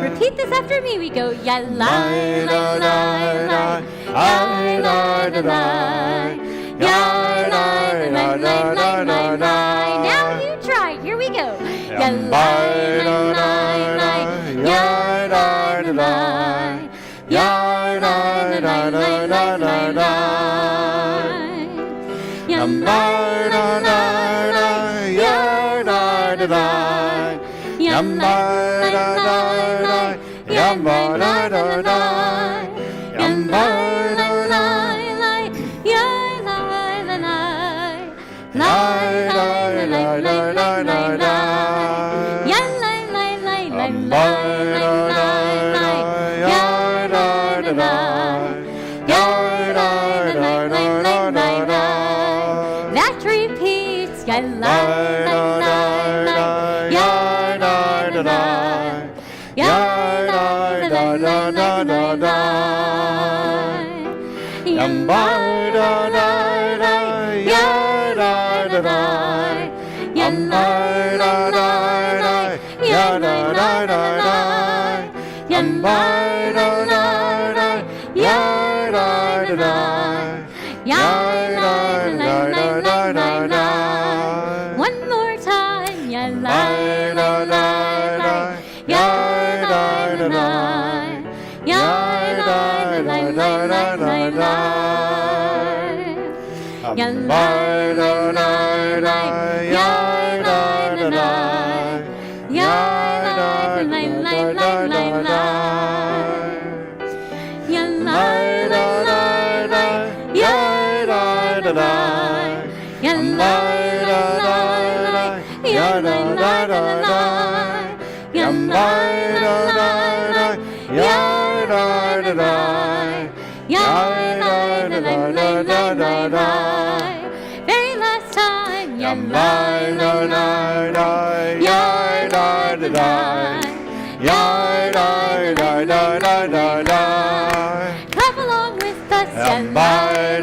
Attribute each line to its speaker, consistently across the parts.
Speaker 1: Repeat this after me. We go ya la la la la, ya la la la, ya la la la la la. Now you try. Here we go. Ya la la la la, ya la la la, ya la la la la la. Ya la la la la, ya la la la. Yamba da da da, yamba da da da, yamba da da da, ya la la la, la la la la la la, ya la la la la, yamba da da da, ya la la la, ya la la la la la. That repeats, ya la la la la, ya. Yamba da da da, ya da da da, yamba da da da, ya da da da da, yamba da da da, ya da da da, ya da da da da da. One more time, ya la la la la, ya da da da, ya da da da da da. Ya la la la la, ya la la la, ya la la la la la. Ya la la la la, ya la la la, ya la la la la, ya la la la la, ya la la la la, ya la la la, ya la la la la la. Very last time, ya la la la la, ya la la la, ya la la la la la. Clap along with us, ya la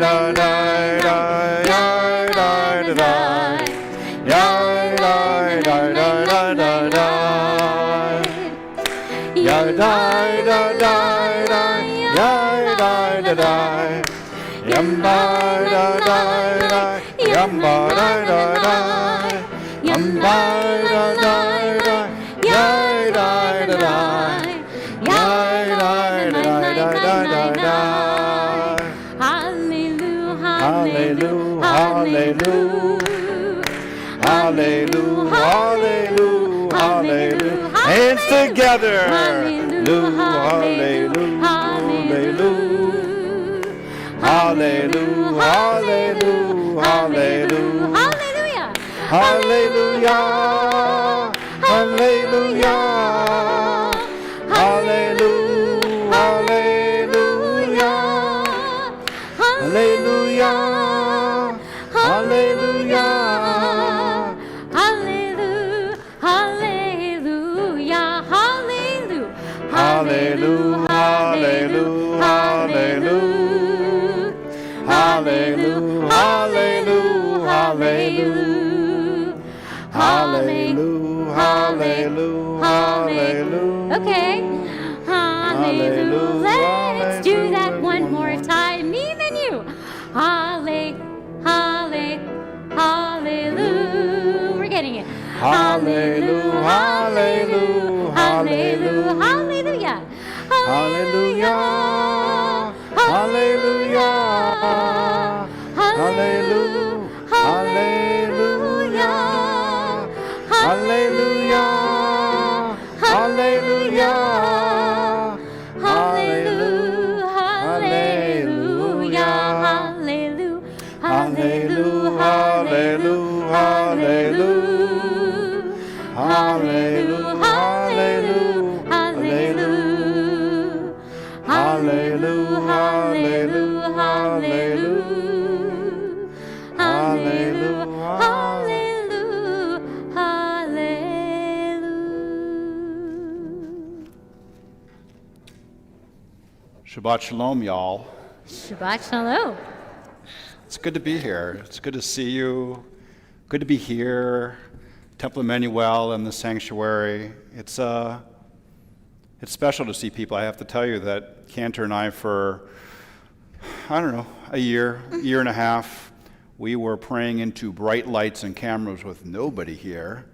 Speaker 1: la la la, ya la la la, ya la la la la la. Ya la la la la, ya la la la. Yamba da da da, yamba da da da, yamba da da da, ya da da da, ya da da da da da. Hallelujah, hallelujah, hallelujah, hallelujah, hallelujah, hallelujah. Hands together. Hallelujah, hallelujah, hallelujah. Hallelujah, hallelujah, hallelujah, hallelujah, hallelujah, hallelujah, hallelujah, hallelujah, hallelujah, hallelujah, hallelujah, hallelujah, hallelujah, hallelujah. Hallelujah, hallelujah, hallelujah, hallelujah, hallelujah, hallelujah. Okay, hallelujah. Let's do that one more time. Me and then you. Hallelujah. We're getting it. Hallelujah, hallelujah, hallelujah, hallelujah, hallelujah, hallelujah. Hallelujah, hallelujah, hallelujah, hallelujah, hallelujah, hallelujah, hallelujah, hallelujah, hallelujah, hallelujah, hallelujah, hallelujah, hallelujah, hallelujah, hallelujah, hallelujah, hallelujah.
Speaker 2: Shabbat Shalom, y'all.
Speaker 1: Shabbat Shalom.
Speaker 2: It's good to be here. It's good to see you. Good to be here. Temple Emanu-El in the sanctuary. It's special to see people. I have to tell you that Cantor and I, for, I don't know, a year and a half, we were praying into bright lights and cameras with nobody here.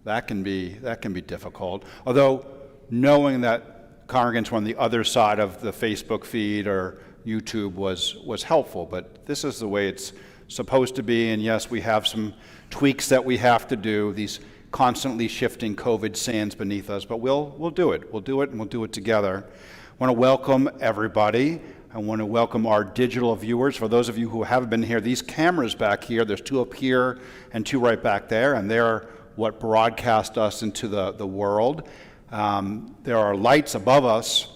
Speaker 2: That can be difficult. Although knowing that congregants were on the other side of the Facebook feed or YouTube was helpful, but this is the way it's supposed to be, and yes, we have some tweaks that we have to do, these constantly shifting COVID sands beneath us, but we'll do it. We'll do it, and we'll do it together. I want to welcome everybody. I want to welcome our digital viewers. For those of you who haven't been here, these cameras back here, there's two up here and two right back there, and they're what broadcast us into the world. There are lights above us.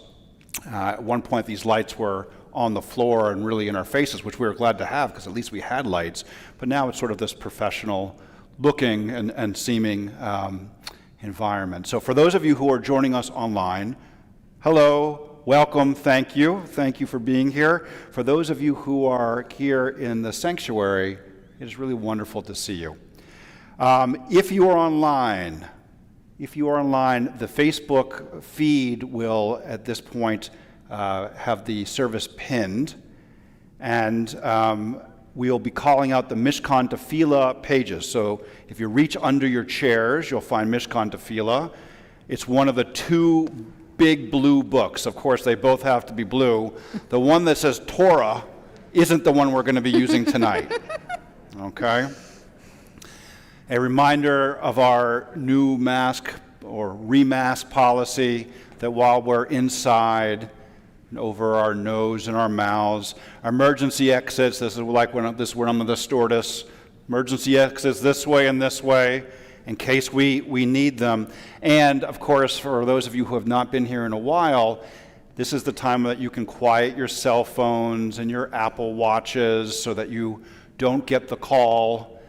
Speaker 2: At one point, these lights were on the floor and really in our faces, which we were glad to have because at least we had lights. But now it's sort of this professional looking and seeming environment. So for those of you who are joining us online, hello, welcome, thank you. Thank you for being here. For those of you who are here in the sanctuary, it is really wonderful to see you. If you are online, the Facebook feed will, at this point, have the service pinned, and we'll be calling out the Mishkan Tefillah pages. So if you reach under your chairs, you'll find Mishkan Tefillah. It's one of the two big blue books. Of course, they both have to be blue. The one that says Torah isn't the one we're going to be using tonight. Okay? A reminder of our new mask or remask policy that while we're inside, over our nose and our mouths, emergency exits, this is like when I'm going to store this, emergency exits this way and this way in case we need them. And of course, for those of you who have not been here in a while, this is the time that you can quiet your cell phones and your Apple Watches so that you don't get the call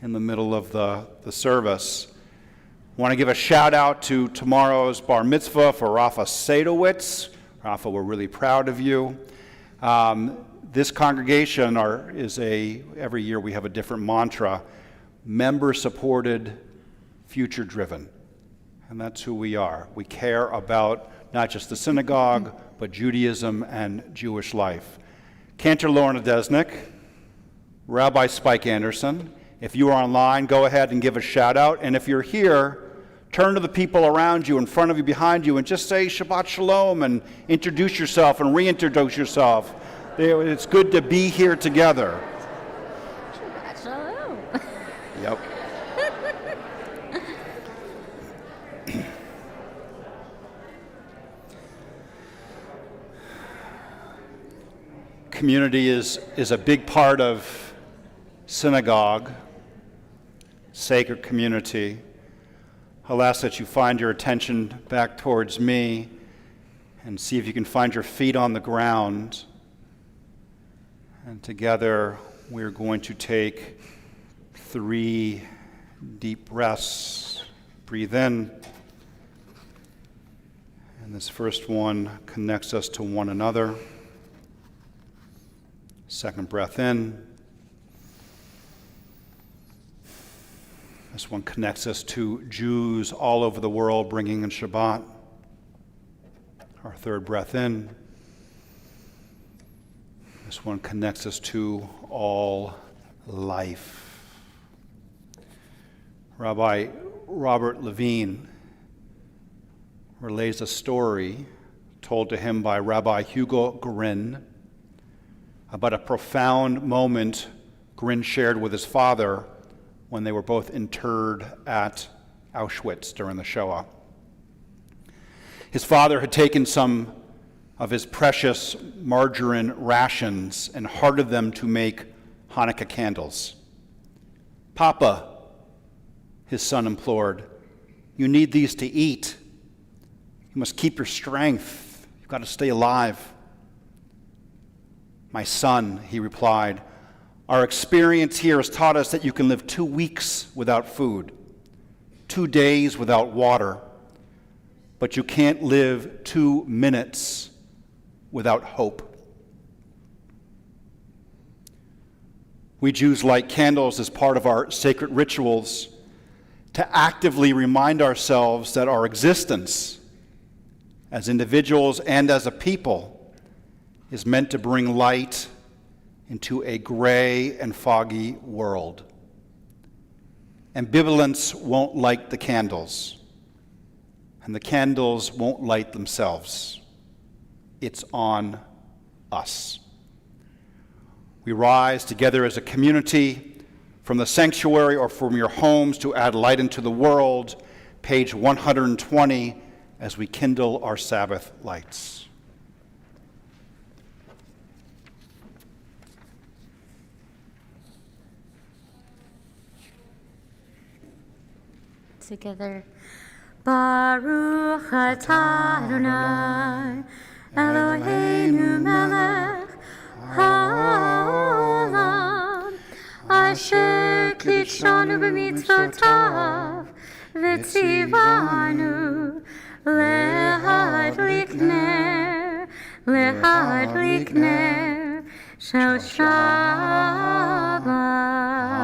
Speaker 2: in the middle of the service. I want to give a shout out to tomorrow's bar mitzvah for Rafa Sadowitz. Rafa, we're really proud of you. This congregation every year we have a different mantra, member-supported, future-driven. And that's who we are. We care about not just the synagogue, but Judaism and Jewish life. Cantor Lorna Desnick, Rabbi Spike Anderson. If you are online, go ahead and give a shout out. And if you're here, turn to the people around you, in front of you, behind you, and just say Shabbat Shalom and introduce yourself and reintroduce yourself. It's good to be here together.
Speaker 1: Shabbat Shalom.
Speaker 2: Yep. Community is a big part of synagogue, sacred community. I'll ask that you find your attention back towards me and see if you can find your feet on the ground. And together we're going to take 3 deep breaths. Breathe in. And this first one connects us to one another. Second breath in. This one connects us to Jews all over the world bringing in Shabbat. Our third breath in. This one connects us to all life. Rabbi Robert Levine relays a story told to him by Rabbi Hugo Grin about a profound moment Grin shared with his father when they were both interred at Auschwitz during the Shoah. His father had taken some of his precious margarine rations and hearted them to make Hanukkah candles. "Papa," his son implored, "you need these to eat. You must keep your strength. You've got to stay alive." "My son," he replied, "our experience here has taught us that you can live 2 weeks without food, 2 days without water, but you can't live 2 minutes without hope." We Jews light candles as part of our sacred rituals to actively remind ourselves that our existence as individuals and as a people is meant to bring light into a gray and foggy world. Ambivalence won't light the candles, and the candles won't light themselves. It's on us. We rise together as a community from the sanctuary or from your homes to add light into the world, page 120, as we kindle our Sabbath lights.
Speaker 1: Together. Baruch atah Adonai, Eloheinu melech haolam, asher kidshanu b'mitzvotav, v'tzivanu lehadlik ner shel Shabbat.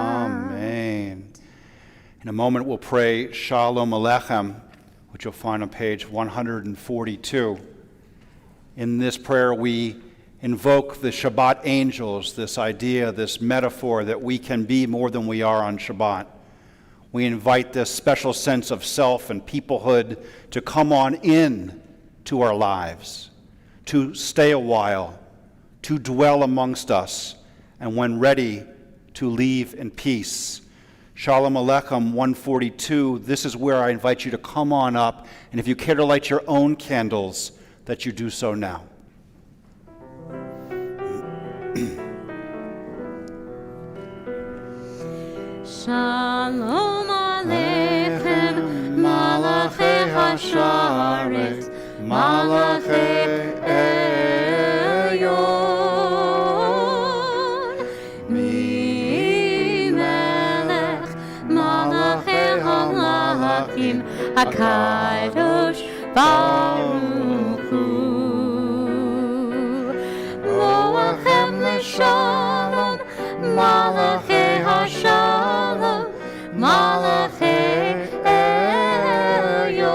Speaker 2: Amen. In a moment, we'll pray Shalom Aleichem, which you'll find on page 142. In this prayer, we invoke the Shabbat angels, this idea, this metaphor that we can be more than we are on Shabbat. We invite this special sense of self and peoplehood to come on in to our lives, to stay a while, to dwell amongst us, and when ready, to leave in peace. Shalom Aleichem 142, this is where I invite you to come on up, and if you care to light your own candles, that you do so now.
Speaker 1: Shalom Aleichem, Malachei Hasharet, Malachei Elyon, Mi-melech, Malachei HaMalachim, HaKadosh Baruch Hu, Loachem L'Shalom, Malachei Hashalom, Malachei Elyon,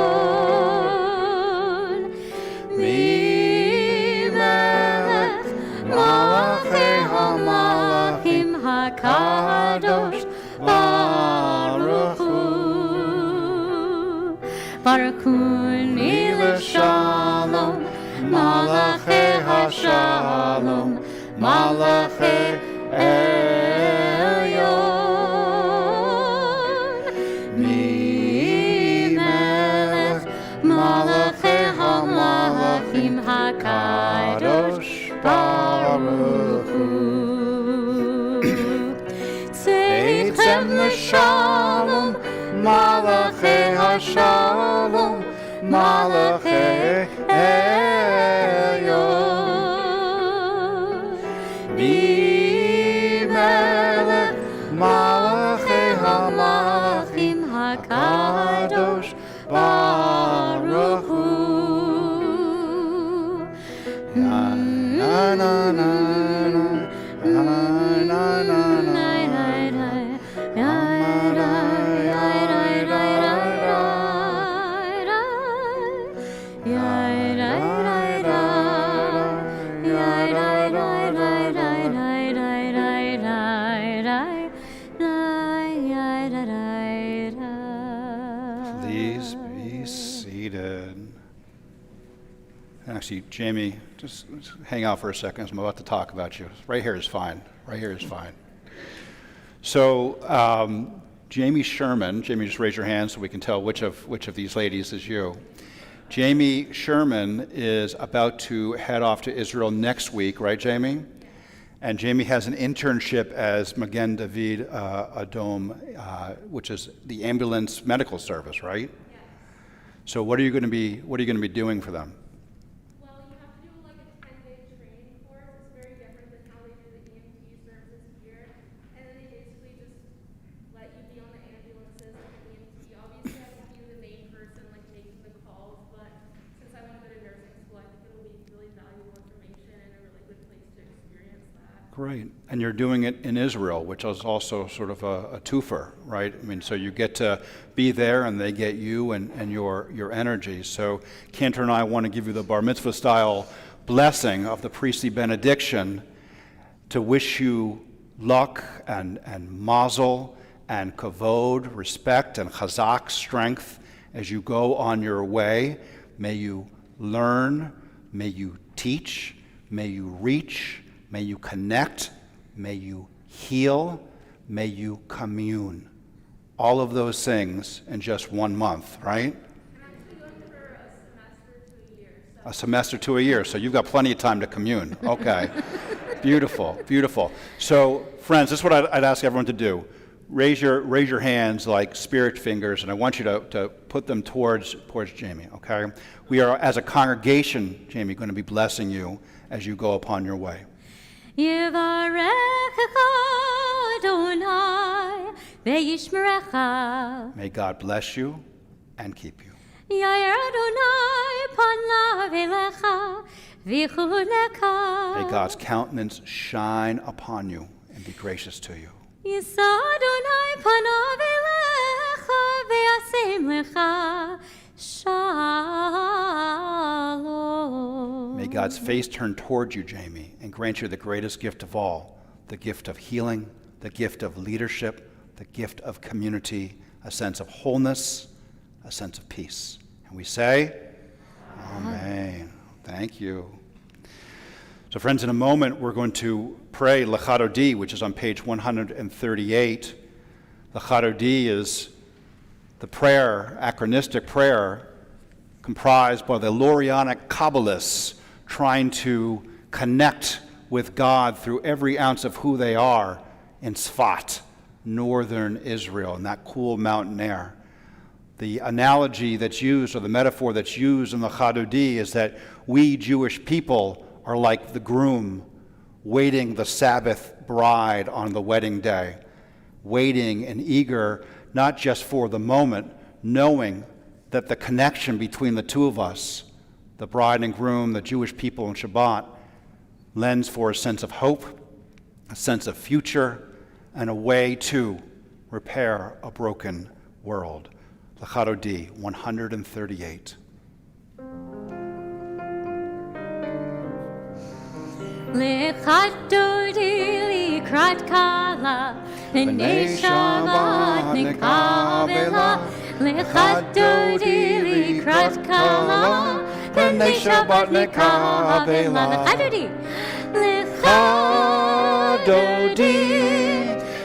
Speaker 1: Mi-melech, Malachei HaMalachim, HaKadosh Baruch Hu, Baruch Hu L'Shalom, Malachei Hashalom, Malachei Elyon, Mi-melech, Malachei HaMalachim, HaKadosh Baruch Hu. Tzeitzem l'shalom, Malachei Hashalom, Malachei Elyon, Mi-melech, Malachei HaMalachim, HaKadosh Baruch Hu. Na na na na na na na na.
Speaker 2: Please be seated. Actually, Jamie, just hang out for a second. I'm about to talk about you. Right here is fine. Right here is fine. So, Jamie Sherman, Jamie, just raise your hand so we can tell which of these ladies is you. Jamie Sherman is about to head off to Israel next week, right, Jamie? And Jamie has an internship as Magen David Adom, which is the ambulance medical service, right? Yes. So what are you going to be doing for them?
Speaker 3: Well, you have to do like a 10-day training course. It's very different than
Speaker 2: Great. And you're doing it in Israel, which is also sort of a twofer, right? I mean, so you get to be there and they get you and your energy. So Cantor and I want to give you the bar mitzvah style blessing of the priestly benediction to wish you luck and mazel and kavod, respect and chazak, strength as you go on your way. May you learn, may you teach, may you reach, may you connect, may you heal, may you commune. All of those things in just 1 month, right? A semester to a year, so you've got plenty of time to commune. Okay. Beautiful, beautiful. So, friends, this is what I'd ask everyone to do. Raise your hands like spirit fingers, and I want you to put them towards Jamie, okay? We are, as a congregation, Jamie, going to be blessing you as you go upon your way.
Speaker 1: Yivarechecha Adonai ve'yishmerecha.
Speaker 2: May God bless you and keep you.
Speaker 1: Yair Adonai panav elecha v'chuleka.
Speaker 2: May God's countenance shine upon you and be gracious to you.
Speaker 1: Yisa Adonai panav elecha ve'asem lecha shalom.
Speaker 2: May God's face turn towards you, Jamie, and grant you the greatest gift of all, the gift of healing, the gift of leadership, the gift of community, a sense of wholeness, a sense of peace. And we say, Amen. Thank you. So friends, in a moment, we're going to pray Lecha Dodi, which is on page 138. Lecha Dodi is the prayer, acronistic prayer, comprised by the Lurianic Kabbalists trying to connect with God through every ounce of who they are in Sfat, northern Israel, in that cool mountain air. The analogy that's used, or the metaphor that's used in the Lecha Dodi, is that we Jewish people are like the groom waiting the Sabbath bride on the wedding day, waiting and eager not just for the moment, knowing that the connection between the two of us, the bride and groom, the Jewish people in Shabbat, lends for a sense of hope, a sense of future, and a way to repair a broken world. Lecha Dodi 138.
Speaker 1: Lecha Dodi likrat kala, B'nei Shabbat nekabela. Lecha Dodi likrat kala, B'nei Shabbat nekabela. Lecha Dodi,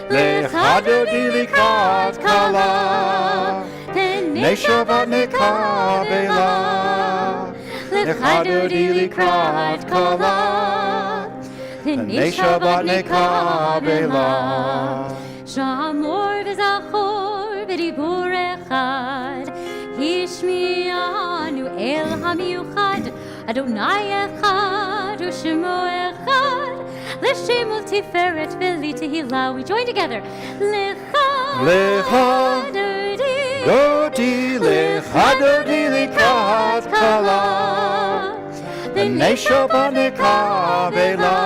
Speaker 1: Lecha Dodi likrat kala, B'nei Shabbat nekabela. Lecha Dodi likrat kala, B'nei Shabbat nekabela. Shamor v'zachor v'dibur echad, Hishmi'anu el hamiuchad, Adonai echad u'shemo echad, L'shemo tiferet v'li tehila. We join together. Lecha Dodi, Lecha Dodi likrat kala, B'nei Shabbat nekabela.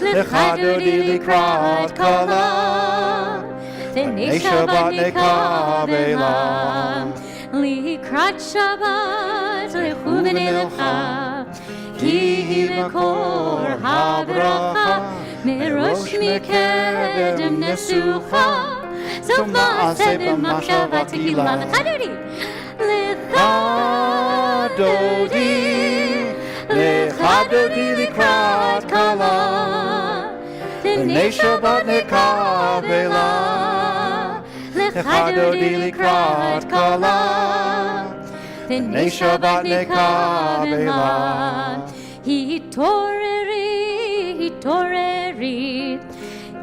Speaker 1: Lecha Dodi likrat kala, B'nei Shabbat nekabela. Likrat Shabbat lechu b'nei lecha, Ki hi mekor habracha, Merosh mikedem nesucha, Sof ma'aseh b'machshava tehila. Lecha Dodi, Lecha Dodi likrat kala, B'nei Shabbat nekabela. Lecha Dodi likrat kala, B'nei Shabbat nekabela. Hitoreri,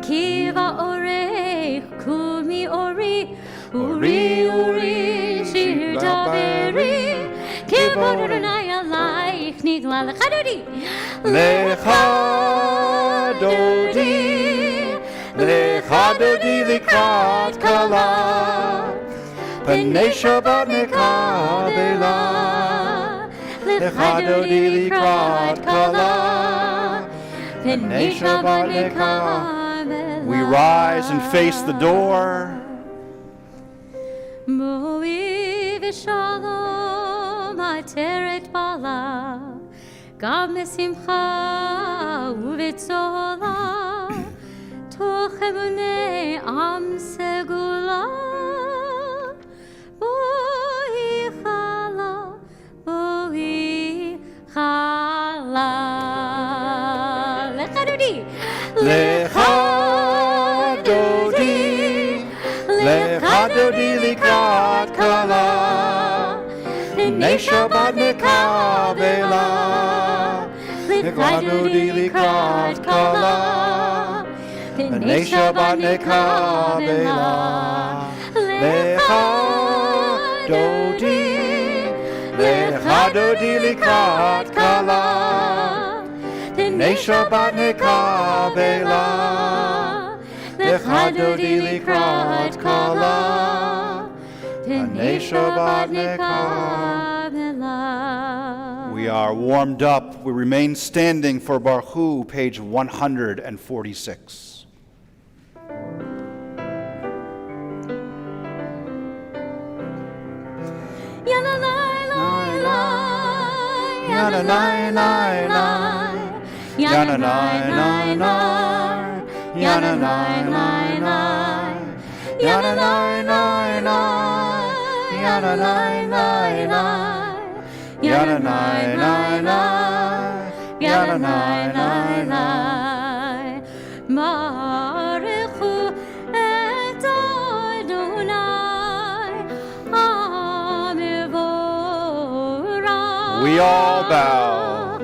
Speaker 1: Kiva orei, Kumi ori, Uri, Shir daveri, Kivod Adonai alaich nigla. Lecha Dodi,
Speaker 2: Lecha Dodi, Lecha Dodi likrat kala, B'nei Shabbat nekabela. Lecha Dodi likrat kala, Pnei Shabbat Nekabela. We rise and face the door.
Speaker 1: Boi v'shalom ateret bala, gam mesimcha u'v'tzola, toch emunei am segula. Boi chala, boi chala. Lecha dodi.
Speaker 2: Lecha dodi. Lecha dodi likrat kala. Pnei Shabbat nekabela. Lecha dodi likrat kala. Pnei Shabbat nekabela. Lecha dodi. Lecha dodi likrat kala. Pnei Shabbat nekabela. Lecha dodi likrat kala. Pnei Shabbat nekabela. We are warmed up. We remain standing for Baruch Hu, page 146.
Speaker 1: Yana lai lai lai, yana lai lai lai, yana lai lai lai, yana lai lai lai, yana lai lai lai, yana lai lai lai, yana lai lai lai, yana lai lai lai. Baruch Hu et Adonai, Hamevorach.
Speaker 2: We all bow.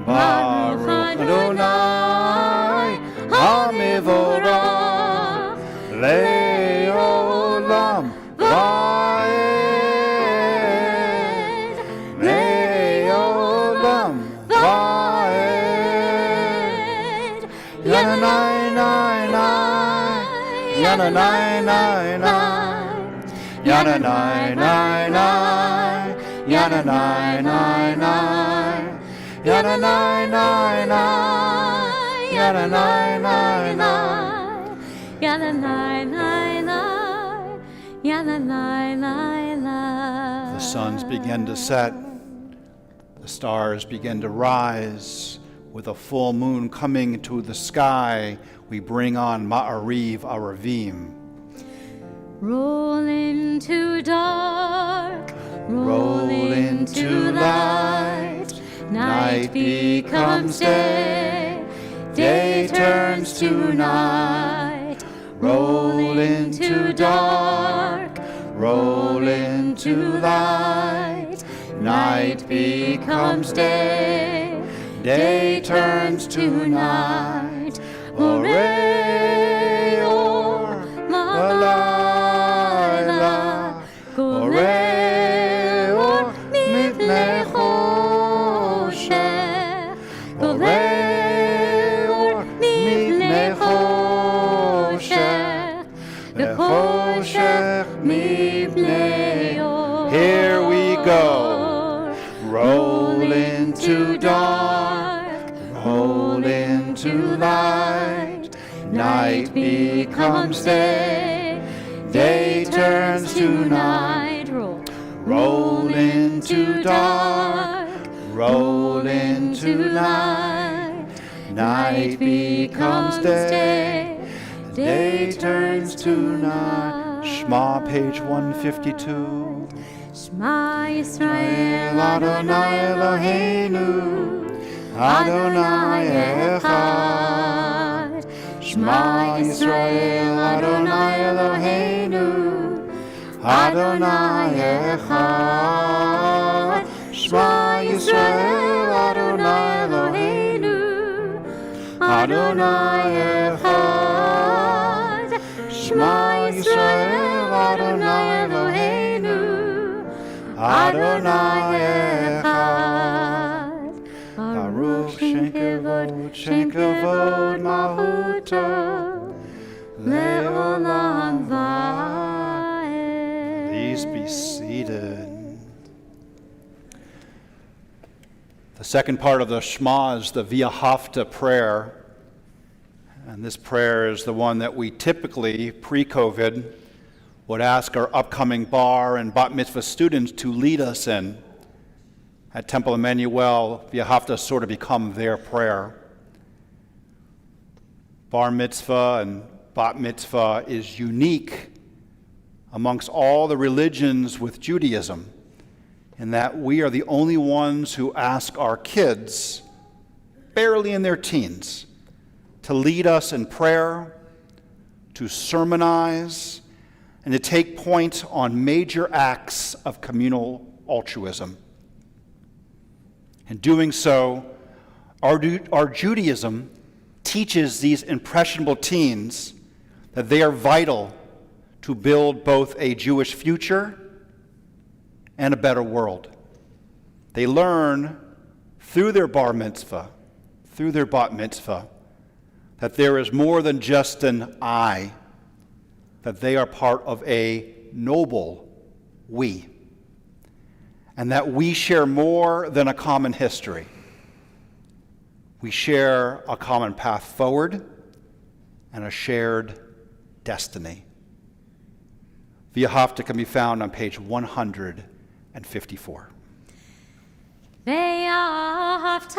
Speaker 2: Baruch Adonai, Hamevorach, Le'olam Va'ed, Le'olam Va'ed. Yana nai nai nai, yana nai nai nai, yana nai nai nai, yana nai nai nai. Yana nai nai nai, yana nai nai nai,
Speaker 1: Yana lai lai lai, yana lai lai lai.
Speaker 2: The suns begin to set, the stars begin to rise. With a full moon coming into the sky, we bring on Ma'ariv Aravim.
Speaker 1: Roll into dark,
Speaker 2: Roll into light. Night becomes day, day turns to night. Roll into dark, roll into light. Night becomes day, day turns to night. Orei or malayla, orei or mipnei choshech, orei or mipnei choshech, v'choshech mipnei or. Here we go. Roll into dark, roll into light. Night becomes day, day turns to night. Roll into dark, roll into light. Night becomes day, day turns to night. Shema, page 152.
Speaker 1: Shema Yisrael,
Speaker 2: Adonai Eloheinu, Adonai Echad. Shema Yisrael, Adonai Eloheinu, Adonai Echad. Shema Yisrael, Adonai Eloheinu, Adonai Echad. Shema Yisrael, Adonai Eloheinu, Adonai Echad. Baruch Shem Kavod Mahuto Le'olam Va'ed. Please be seated. The second part of the Shema is the V'ahavta prayer. And this prayer is the one that we typically, pre-COVID, would ask our upcoming bar and bat mitzvah students to lead us in. At Temple Emanu-El, V'ahavta sort of become their prayer. Bar mitzvah and bat mitzvah is unique amongst all the religions with Judaism, in that we are the only ones who ask our kids, barely in their teens, to lead us in prayer, to sermonize, and to take point on major acts of communal altruism. In doing so, our Judaism teaches these impressionable teens that they are vital to build both a Jewish future and a better world. They learn through their bar mitzvah, through their bat mitzvah, that there is more than just an I, that they are part of a noble we, and that we share more than a common history. We share a common path forward and a shared destiny. V'ahavta can be found on page 154.
Speaker 1: ואהבת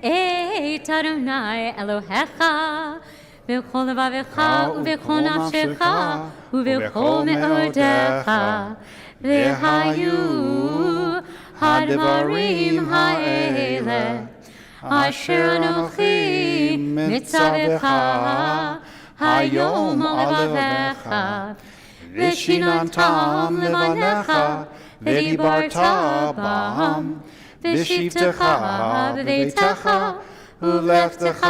Speaker 1: את אדוני אלוהיך בכל לבבך ובכל נפשך ובכל מאודיך והיו הדברים האלה אשר אנוכי מצווך היום על לבבך ושיננתם לבניך ודיברת בם בשבתך בביתך ולכתך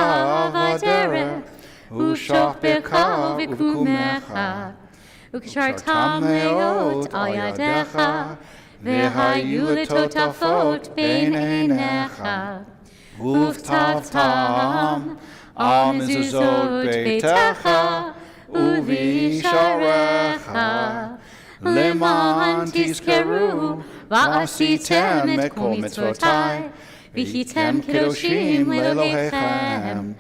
Speaker 1: בדרך ושוכבך ובקומך וקשרתם להיות על ידיך והיו לטוטפות בין עיניך וכתבתם על מזוזות ביתך ובשעריך למען תזכרו ועשיתם את כל מצוותיי והייתם קדושים לאלוהיכם.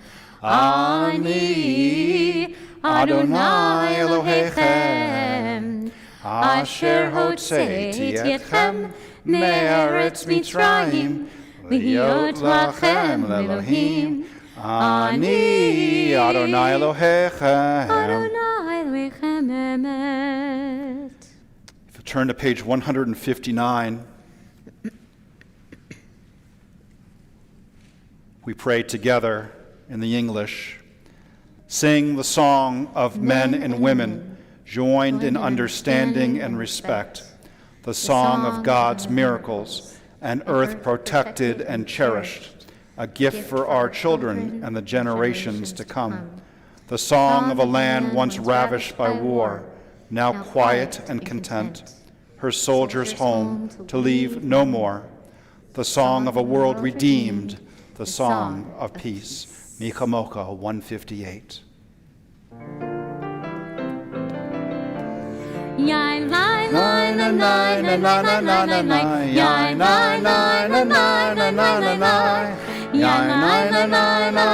Speaker 1: אני אדוני אלוהיכם אשר הוצאתי אתכם מארץ מצרים להיות לכם לאלוהים. אני אדוני אלוהיכם. אדוני אלוהיכם אמת.
Speaker 2: If you turn to page 159, we pray together in the English. Sing the song of men and women joined in understanding and respect, the song of God's miracles, and earth protected and cherished, a gift for our children and the generations to come. The song of a land once ravished by war, now quiet and content, her soldiers home to leave no more. The song of a world redeemed, the song of peace. Michamocha 158.
Speaker 1: Yai lai lai na na na na na na na na. Yai lai lai na na na na na na. Yai lai na na na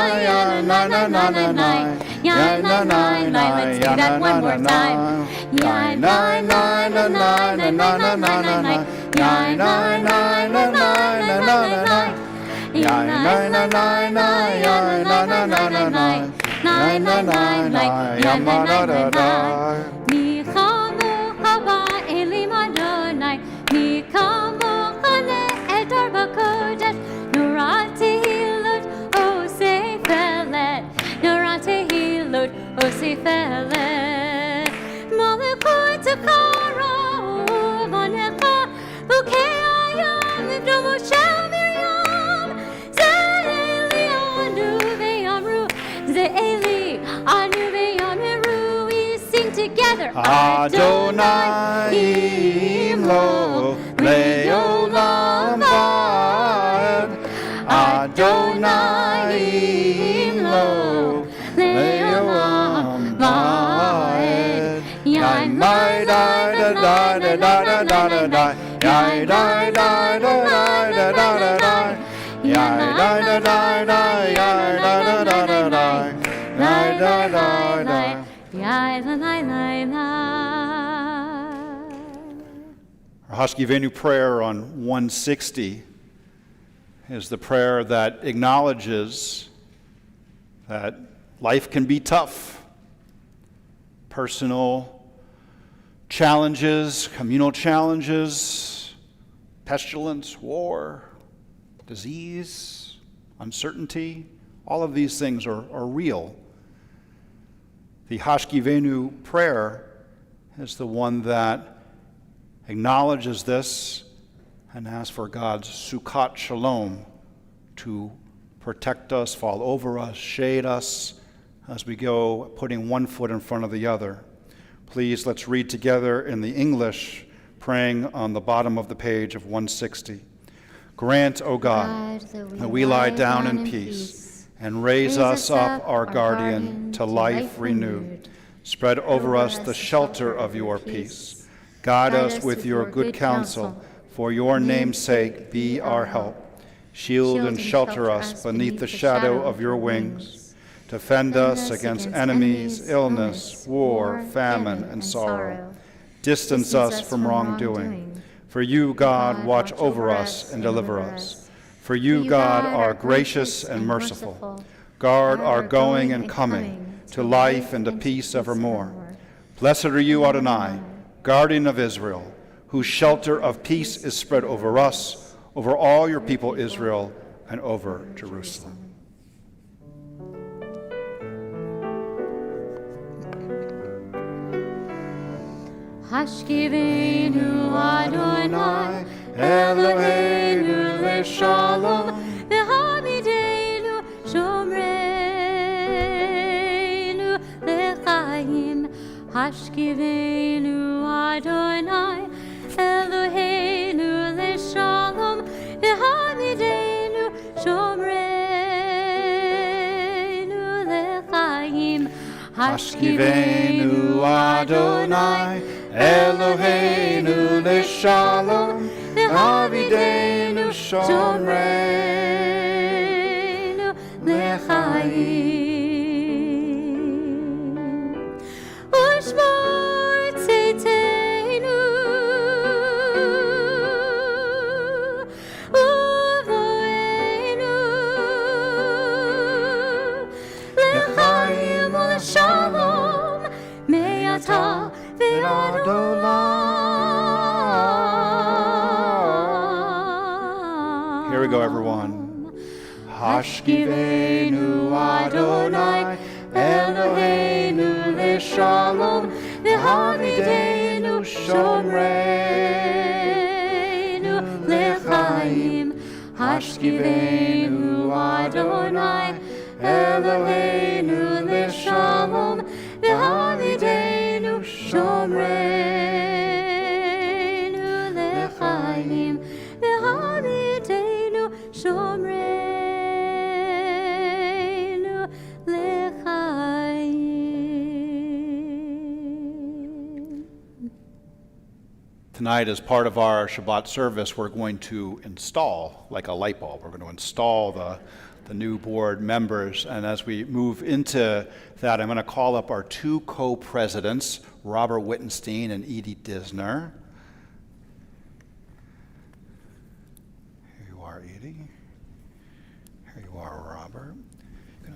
Speaker 1: na na na na na. Yai lai lai lai. Let's do that one more time. Yai lai lai na na na na na na na. Yai lai lai na na na na na. Yai lai na na na yai na na na na na. Lai lai lai lai yai na na na na.
Speaker 2: Adonai Imlo Leolam Vad. Adonai Imlo Leolam Vad. Yai mai da da da da da da da da. Yai da da da da da da da. Our Hashkivenu prayer on 160 is the prayer that acknowledges that life can be tough. Personal challenges, communal challenges, pestilence, war, disease, uncertainty, all of these things are real. The Hashkivenu prayer is the one that acknowledges this and asks for God's Sukkot Shalom to protect us, fall over us, shade us as we go, putting one foot in front of the other. Please, let's read together in the English, praying on the bottom of the page of 160. Grant, O God, that we lie down in peace, and raise us up, our guardian, to life renewed. Spread over us the shelter of your peace. Guide us with your good counsel. For your name's sake, be our help. Shield and shelter us beneath the shadow of your wings. Defend us against enemies, illness, war, famine, and sorrow. Distance us from wrongdoing. For you, God, watch over us and deliver us. For you, God, are gracious and merciful. Guard our going and coming to life and to peace evermore. Blessed are you, Adonai, guardian of Israel, whose shelter of peace is spread over us, over all your people Israel, and over Jerusalem.
Speaker 1: Hashkivenu Adonai, Eloheinu leShalom, v'hamidenu shomreinu lechaim. Hashkivenu Adonai, Eloheinu leShalom, v'hamidenu shomreinu lechaim.
Speaker 2: Hashkivenu Adonai, Eloheinu leShalom, v'hamidenu shomreinu lechaim. Ushmor tzeiteinu, uvoenu, lechaim u'leshalom, me'ata ve'ad olam. Here we go, everyone. Hashkivenu Adonai, Eloheinu leShalom, v'hamidenu shomreinu lechaim. Hashkivenu Adonai, Eloheinu leShalom, v'hamidenu shomreinu lechaim. V'hamidenu shomreinu lechaim. Tonight, as part of our Shabbat service, we're going to install, like a light bulb, we're going to install the new board members. And as we move into that, I'm going to call up our two co-presidents, Robert Wittenstein and Edie Disner. Here you are, Edie. Here you are, Robert.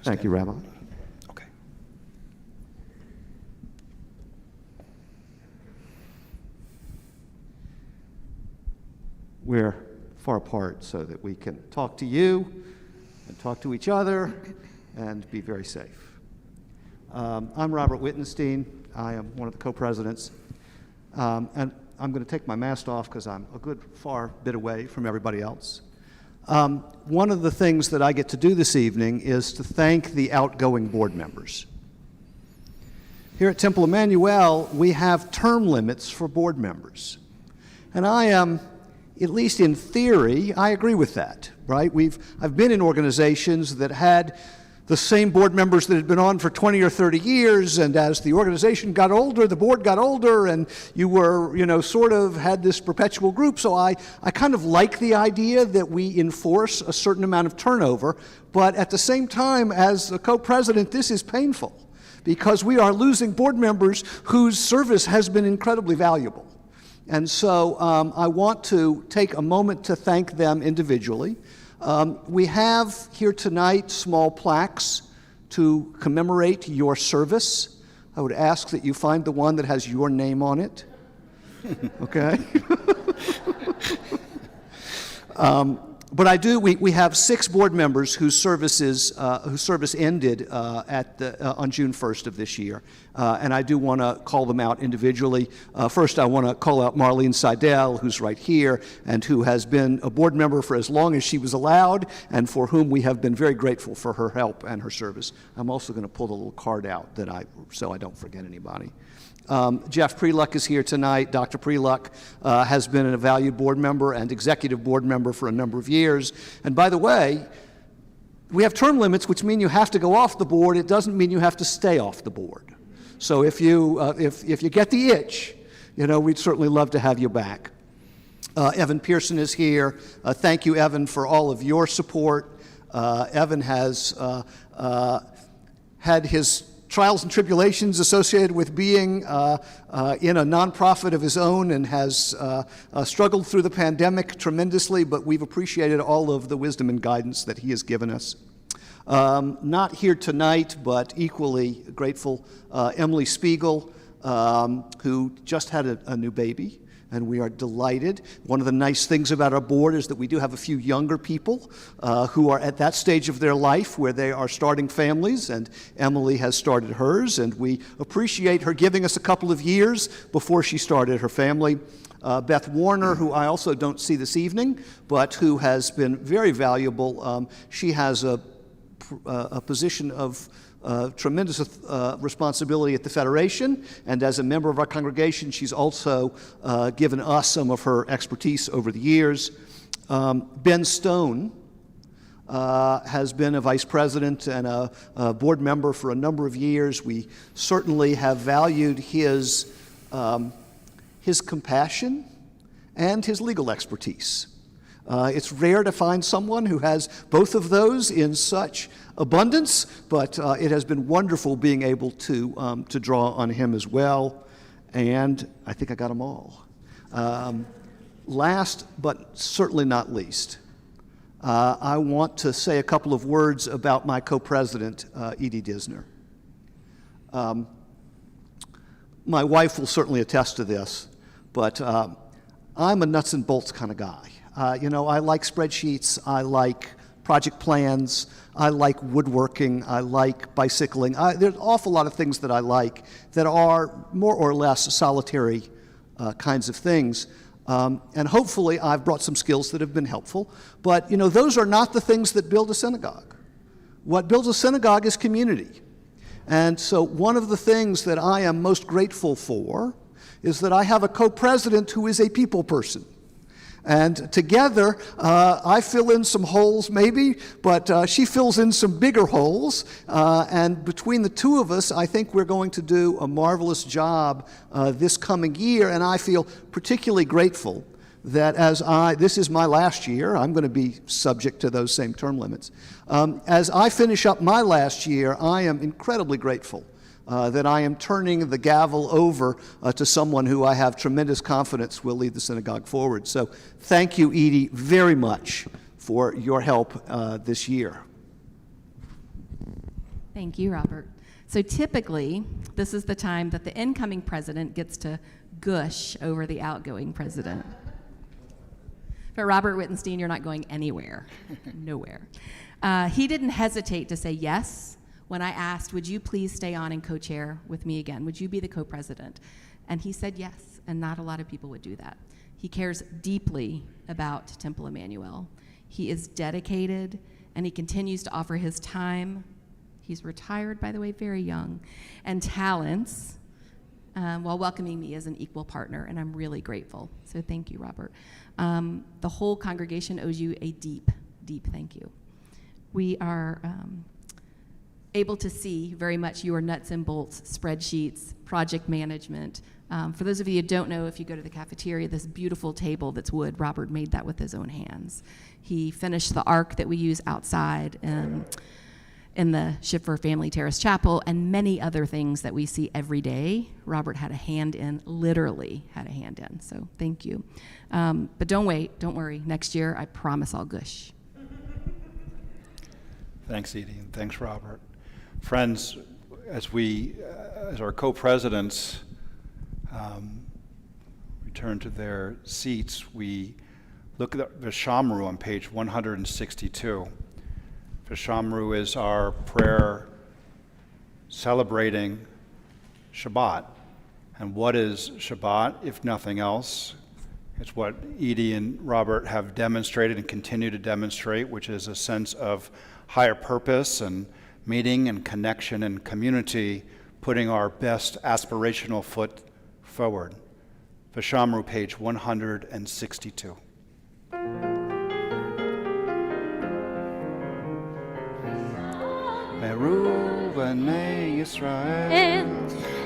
Speaker 3: Thank you, Rabbi.
Speaker 2: Okay.
Speaker 3: We're far apart so that we can talk to you and talk to each other and be very safe. I'm Robert Wittenstein. I am one of the co-presidents. And I'm going to take my mask off because I'm a good far bit away from everybody else. One of the things that I get to do this evening is to thank the outgoing board members. Here at Temple Emanu-El, we have term limits for board members. And I am, at least in theory, I agree with that, right? I've been in organizations that had the same board members that had been on for 20 or 30 years, and as the organization got older, the board got older, and you were, sort of had this perpetual group. So I kind of like the idea that we enforce a certain amount of turnover, but at the same time, as a co-president, this is painful because we are losing board members whose service has been incredibly valuable. And so I want to take a moment to thank them individually. We have here tonight small plaques to commemorate your service. I would ask that you find the one that has your name on it. Okay? But we have 6 board members whose service ended on June 1st of this year. And I do want to call them out individually. First, I want to call out Marlene Seidel, who's right here, and who has been a board member for as long as she was allowed, and for whom we have been very grateful for her help and her service. I'm also going to pull the little card out so I don't forget anybody. Jeff Preluck is here tonight. Dr. Preluck has been a valued board member and executive board member for a number of years. And by the way, we have term limits, which mean you have to go off the board. It doesn't mean you have to stay off the board. So if you get the itch, we'd certainly love to have you back. Evan Pearson is here. Thank you, Evan, for all of your support. Evan has had his trials and tribulations associated with being in a nonprofit of his own, and has struggled through the pandemic tremendously, but we've appreciated all of the wisdom and guidance that he has given us. Not here tonight, but equally grateful, Emily Spiegel, who just had a new baby, and we are delighted. One of the nice things about our board is that we do have a few younger people who are at that stage of their life where they are starting families, and Emily has started hers, and we appreciate her giving us a couple of years before she started her family. Beth Warner, who I also don't see this evening, but who has been very valuable. She has a position of tremendous responsibility at the Federation, and as a member of our congregation, she's also given us some of her expertise over the years. Ben Stone has been a vice president and a board member for a number of years. We certainly have valued his compassion and his legal expertise. It's rare to find someone who has both of those in such abundance, but it has been wonderful being able to draw on him as well. And I think I got them all. Last, but certainly not least, I want to say a couple of words about my co-president, Edie Disner. My wife will certainly attest to this, but I'm a nuts and bolts kind of guy. I like spreadsheets, I like project plans, I like woodworking, I like bicycling. There's an awful lot of things that I like that are more or less solitary kinds of things. And hopefully I've brought some skills that have been helpful. But, those are not the things that build a synagogue. What builds a synagogue is community. And so one of the things that I am most grateful for is that I have a co-president who is a people person. And together, I fill in some holes maybe, but she fills in some bigger holes. And between the two of us, I think we're going to do a marvelous job this coming year. And I feel particularly grateful that this is my last year, I'm going to be subject to those same term limits. As I finish up my last year, I am incredibly grateful that I am turning the gavel over to someone who I have tremendous confidence will lead the synagogue forward. So thank you, Edie, very much for your help this year.
Speaker 1: Thank you, Robert. So typically, this is the time that the incoming president gets to gush over the outgoing president. But Robert Wittenstein, you're not going anywhere, nowhere. He didn't hesitate to say yes when I asked, would you please stay on and co-chair with me again? Would you be the co-president? And he said yes, and not a lot of people would do that. He cares deeply about Temple Emanu-El. He is dedicated, and he continues to offer his time. He's retired, by the way, very young, and talents, while welcoming me as an equal partner, and I'm really grateful. So thank you, Robert. The whole congregation owes you a deep, deep thank you. We are
Speaker 4: able to see very much your nuts and bolts, spreadsheets, project management. For those of you who don't know, if you go to the cafeteria, this beautiful table that's wood, Robert made that with his own hands. He finished the ark that we use outside in the Schiffer Family Terrace Chapel, and many other things that we see every day. Robert had a hand in, literally had a hand in, so thank you. But don't worry, next year I promise I'll gush.
Speaker 2: Thanks, Edie, and thanks, Robert. Friends, as our co-presidents return to their seats, we look at the Shamru on page 162. Shamru is our prayer celebrating Shabbat. And what is Shabbat, if nothing else? It's what Edie and Robert have demonstrated and continue to demonstrate, which is a sense of higher purpose and meeting and connection and community, putting our best aspirational foot forward. Shamru, page 162. Meru b'nei Yisrael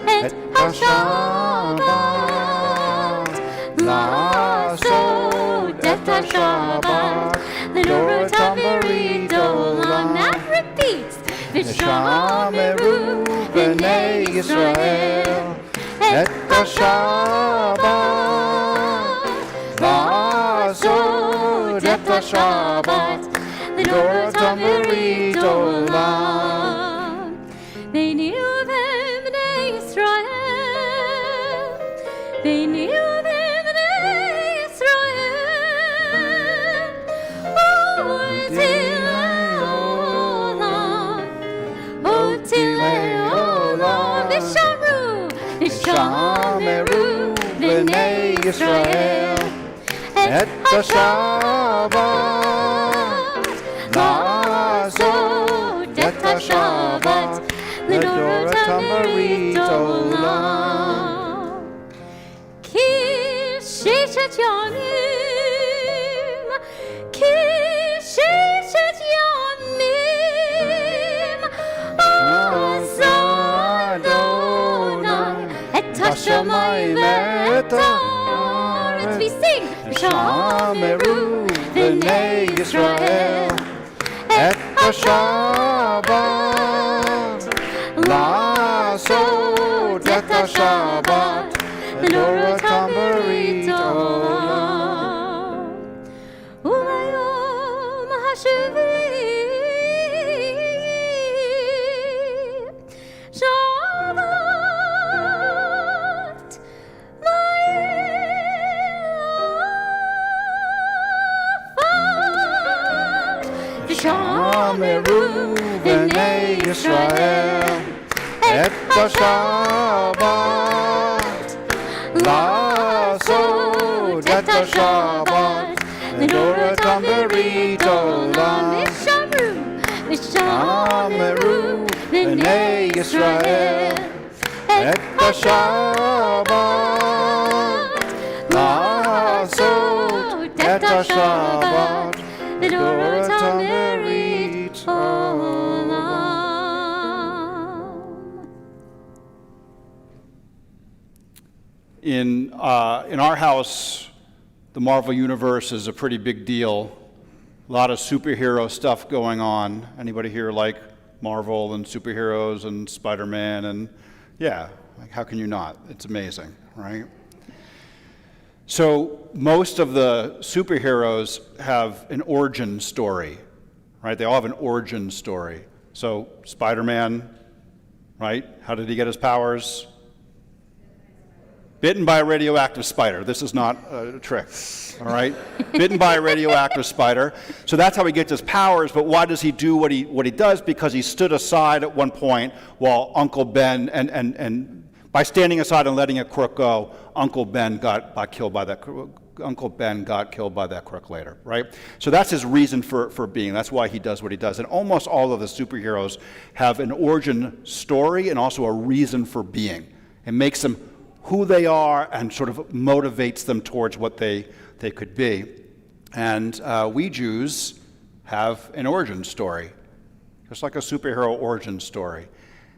Speaker 2: et ha-Shabbat la'asod et ha-Shabbat l'dorotam b'ridolam.
Speaker 1: That repeats.
Speaker 2: V'shameru b'nei Yisrael et ha-Shabbat la'asod et ha-Shabbat l'dorotam b'ridolam.
Speaker 1: They knew them, Bnei Israel. They knew them, Bnei Israel. Oh, Tilei Olam. V'shameru Bnei Israel
Speaker 2: et ha-Shabbat la'asod et ha-Shabbat l'dorotam b'ridolam.
Speaker 1: Ki shishet yamim, ki shishet yamim, asa Adonai et hashamayim et haaretz. We sing.
Speaker 2: V'shameru b'nei Yisrael et ha-Shabbat la'asod et ha-Shabbat l'dorotam b'ridolam.
Speaker 1: Ubayom hashivim Shabbat v'yafat.
Speaker 2: V'shameru b'nei Yisrael et ha-Shabbat la'asod et ha-Shabbat l'dorotam b'ridolam. V'shameru b'nei Yisrael et ha-Shabbat la'asod et ha-Shabbat l'dorotam b'ridolam. In our house, the Marvel Universe is a pretty big deal. A lot of superhero stuff going on. Anybody here like Marvel and superheroes and Spider-Man? And yeah, like how can you not? It's amazing, right? So most of the superheroes have an origin story, right? They all have an origin story. So Spider-Man, right? How did he get his powers? Bitten by a radioactive spider. This is not a trick, all right? Bitten by a radioactive spider. So that's how he gets his powers, but why does he do what he does? Because he stood aside at one point while Uncle Ben, and by standing aside and letting a crook go, Uncle Ben got killed by that crook later, right? So that's his reason for being. That's why he does what he does. And almost all of the superheroes have an origin story and also a reason for being. It makes them who they are and sort of motivates them towards what they could be. And we Jews have an origin story. just like a superhero origin story.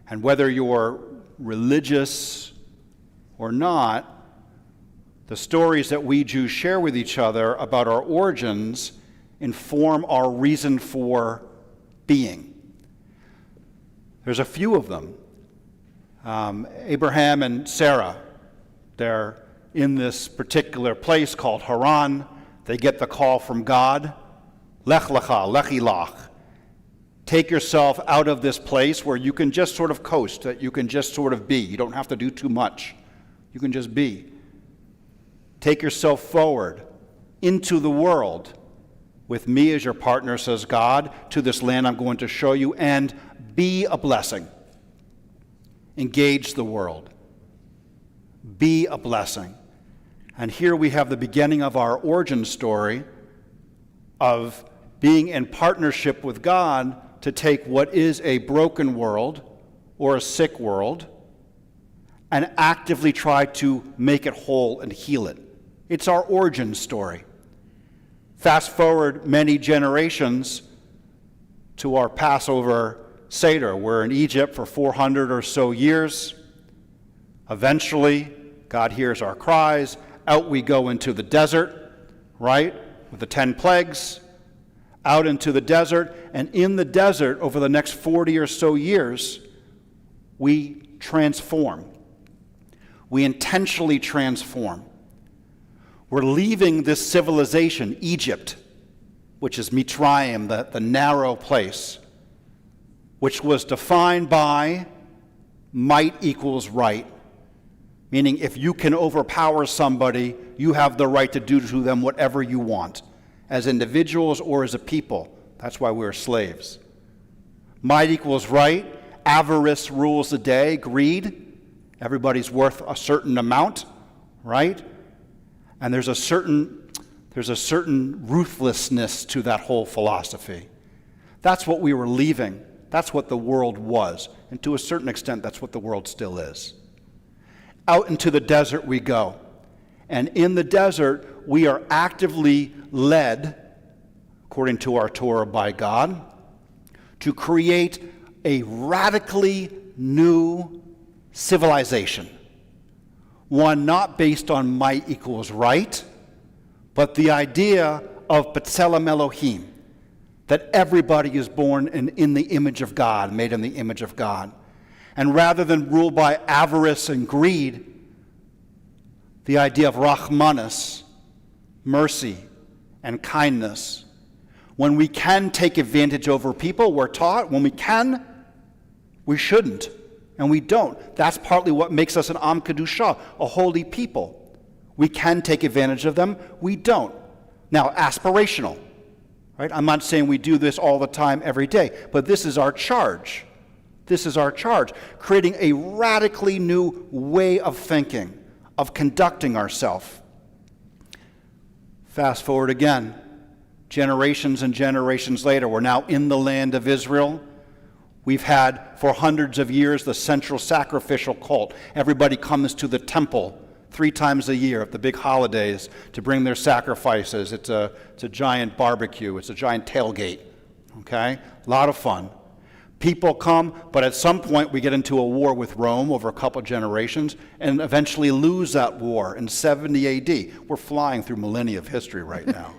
Speaker 2: And whether you're religious or not, the stories that we Jews share with each other about our origins inform our reason for being. There's a few of them. Abraham and Sarah, they're in this particular place called Haran. They get the call from God, Lech lecha, lechi lach. Take yourself out of this place where you can just sort of coast, that you can just sort of be. You don't have to do too much. You can just be. Take yourself forward into the world with me as your partner, says God, to this land I'm going to show you, and be a blessing. Engage the world. Be a blessing. And here we have the beginning of our origin story of being in partnership with God to take what is a broken world or a sick world and actively try to make it whole and heal it. It's our origin story. Fast forward many generations to our Passover Seder. We're in Egypt for 400 or so years. Eventually, God hears our cries. Out we go into the desert, right, with the 10 plagues. Out into the desert, and in the desert, over the next 40 or so years, we transform. We intentionally transform. We're leaving this civilization, Egypt, which is Mitzrayim, the narrow place, which was defined by might equals right, meaning if you can overpower somebody, you have the right to do to them whatever you want, as individuals or as a people. That's why we're slaves. Might equals right. Avarice rules the day. Greed. Everybody's worth a certain amount, right? And there's a certain ruthlessness to that whole philosophy. That's what we were leaving. That's what the world was. And to a certain extent, that's what the world still is. Out into the desert we go. And in the desert, we are actively led, according to our Torah by God, to create a radically new civilization. One not based on might equals right, but the idea of B'Tselem Elohim, that everybody is born in the image of God, made in the image of God. And rather than ruled by avarice and greed, the idea of Rahmanas, mercy and kindness. When we can take advantage over people, we're taught. When we can, we shouldn't. And we don't. That's partly what makes us an Am Kedusha, a holy people. We can take advantage of them. We don't. Now, aspirational. Right? I'm not saying we do this all the time, every day, but this is our charge. This is our charge. Creating a radically new way of thinking, of conducting ourselves. Fast forward again. Generations and generations later, we're now in the land of Israel. We've had, for hundreds of years, the central sacrificial cult. Everybody comes to the temple 3 times a year at the big holidays to bring their sacrifices. It's a giant barbecue. It's a giant tailgate. Okay? A lot of fun. People come, but at some point we get into a war with Rome over a couple generations and eventually lose that war in 70 AD. We're flying through millennia of history right now.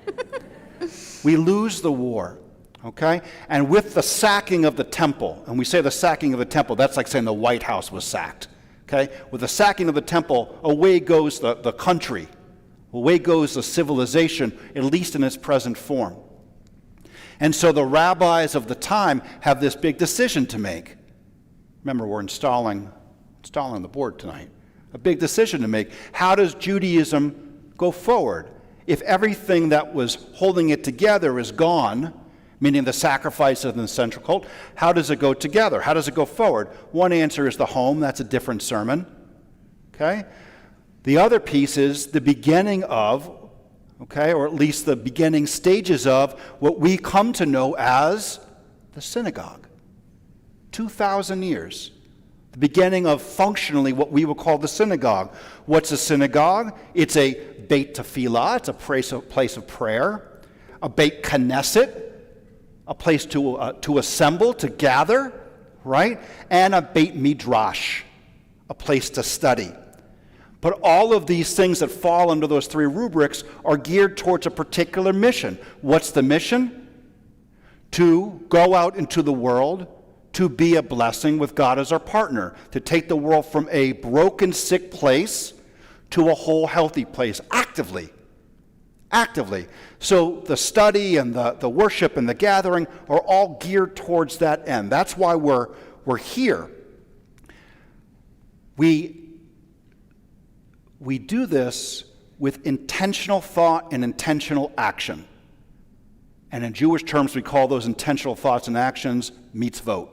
Speaker 2: We lose the war, okay? And with the sacking of the temple, and we say the sacking of the temple, that's like saying the White House was sacked, okay? With the sacking of the temple, away goes the country. Away goes the civilization, at least in its present form. And so the rabbis of the time have this big decision to make. Remember, we're installing the board tonight. A big decision to make. How does Judaism go forward? If everything that was holding it together is gone, meaning the sacrifice of the central cult, how does it go together? How does it go forward? One answer is the home. That's a different sermon. Okay? The other piece is the beginning of, okay, or at least the beginning stages of what we come to know as the synagogue. 2,000 years. The beginning of functionally what we would call the synagogue. What's a synagogue? It's a Beit Tefillah, it's a place of prayer. A Beit Knesset, a place to assemble, to gather, right? And a Beit Midrash, a place to study. But all of these things that fall under those three rubrics are geared towards a particular mission. What's the mission? To go out into the world, to be a blessing with God as our partner, to take the world from a broken, sick place to a whole, healthy place, actively. Actively. So the study and the worship and the gathering are all geared towards that end. That's why we're here. We do this with intentional thought and intentional action. And in Jewish terms, we call those intentional thoughts and actions mitzvot.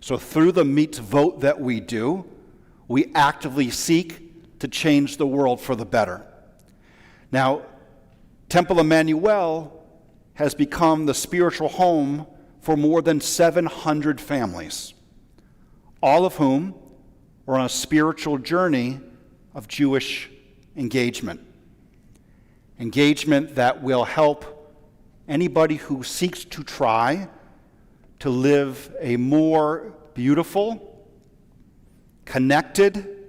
Speaker 2: So through the mitzvot that we do, we actively seek to change the world for the better. Now, Temple Emanu-El has become the spiritual home for more than 700 families, all of whom are on a spiritual journey of Jewish engagement. Engagement that will help anybody who seeks to try to live a more beautiful, connected,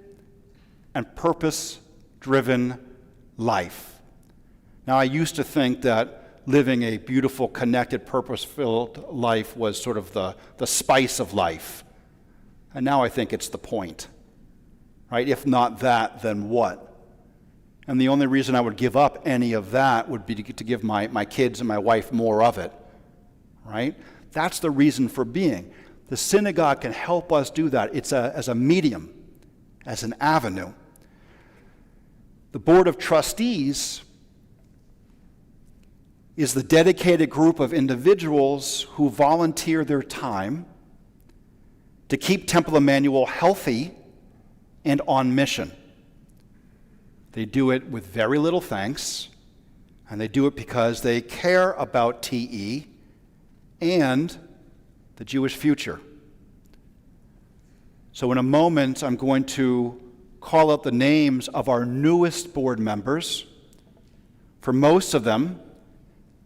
Speaker 2: and purpose-driven life. Now, I used to think that living a beautiful, connected, purpose-filled life was sort of the spice of life. And now I think it's the point. Right? If not that, then what? And the only reason I would give up any of that would be to give my kids and my wife more of it. Right? That's the reason for being. The synagogue can help us do that. It's as a medium, as an avenue. The Board of Trustees is the dedicated group of individuals who volunteer their time to keep Temple Emanu-El healthy and on mission. They do it with very little thanks, and they do it because they care about TE and the Jewish future. So in a moment, I'm going to call out the names of our newest board members. For most of them,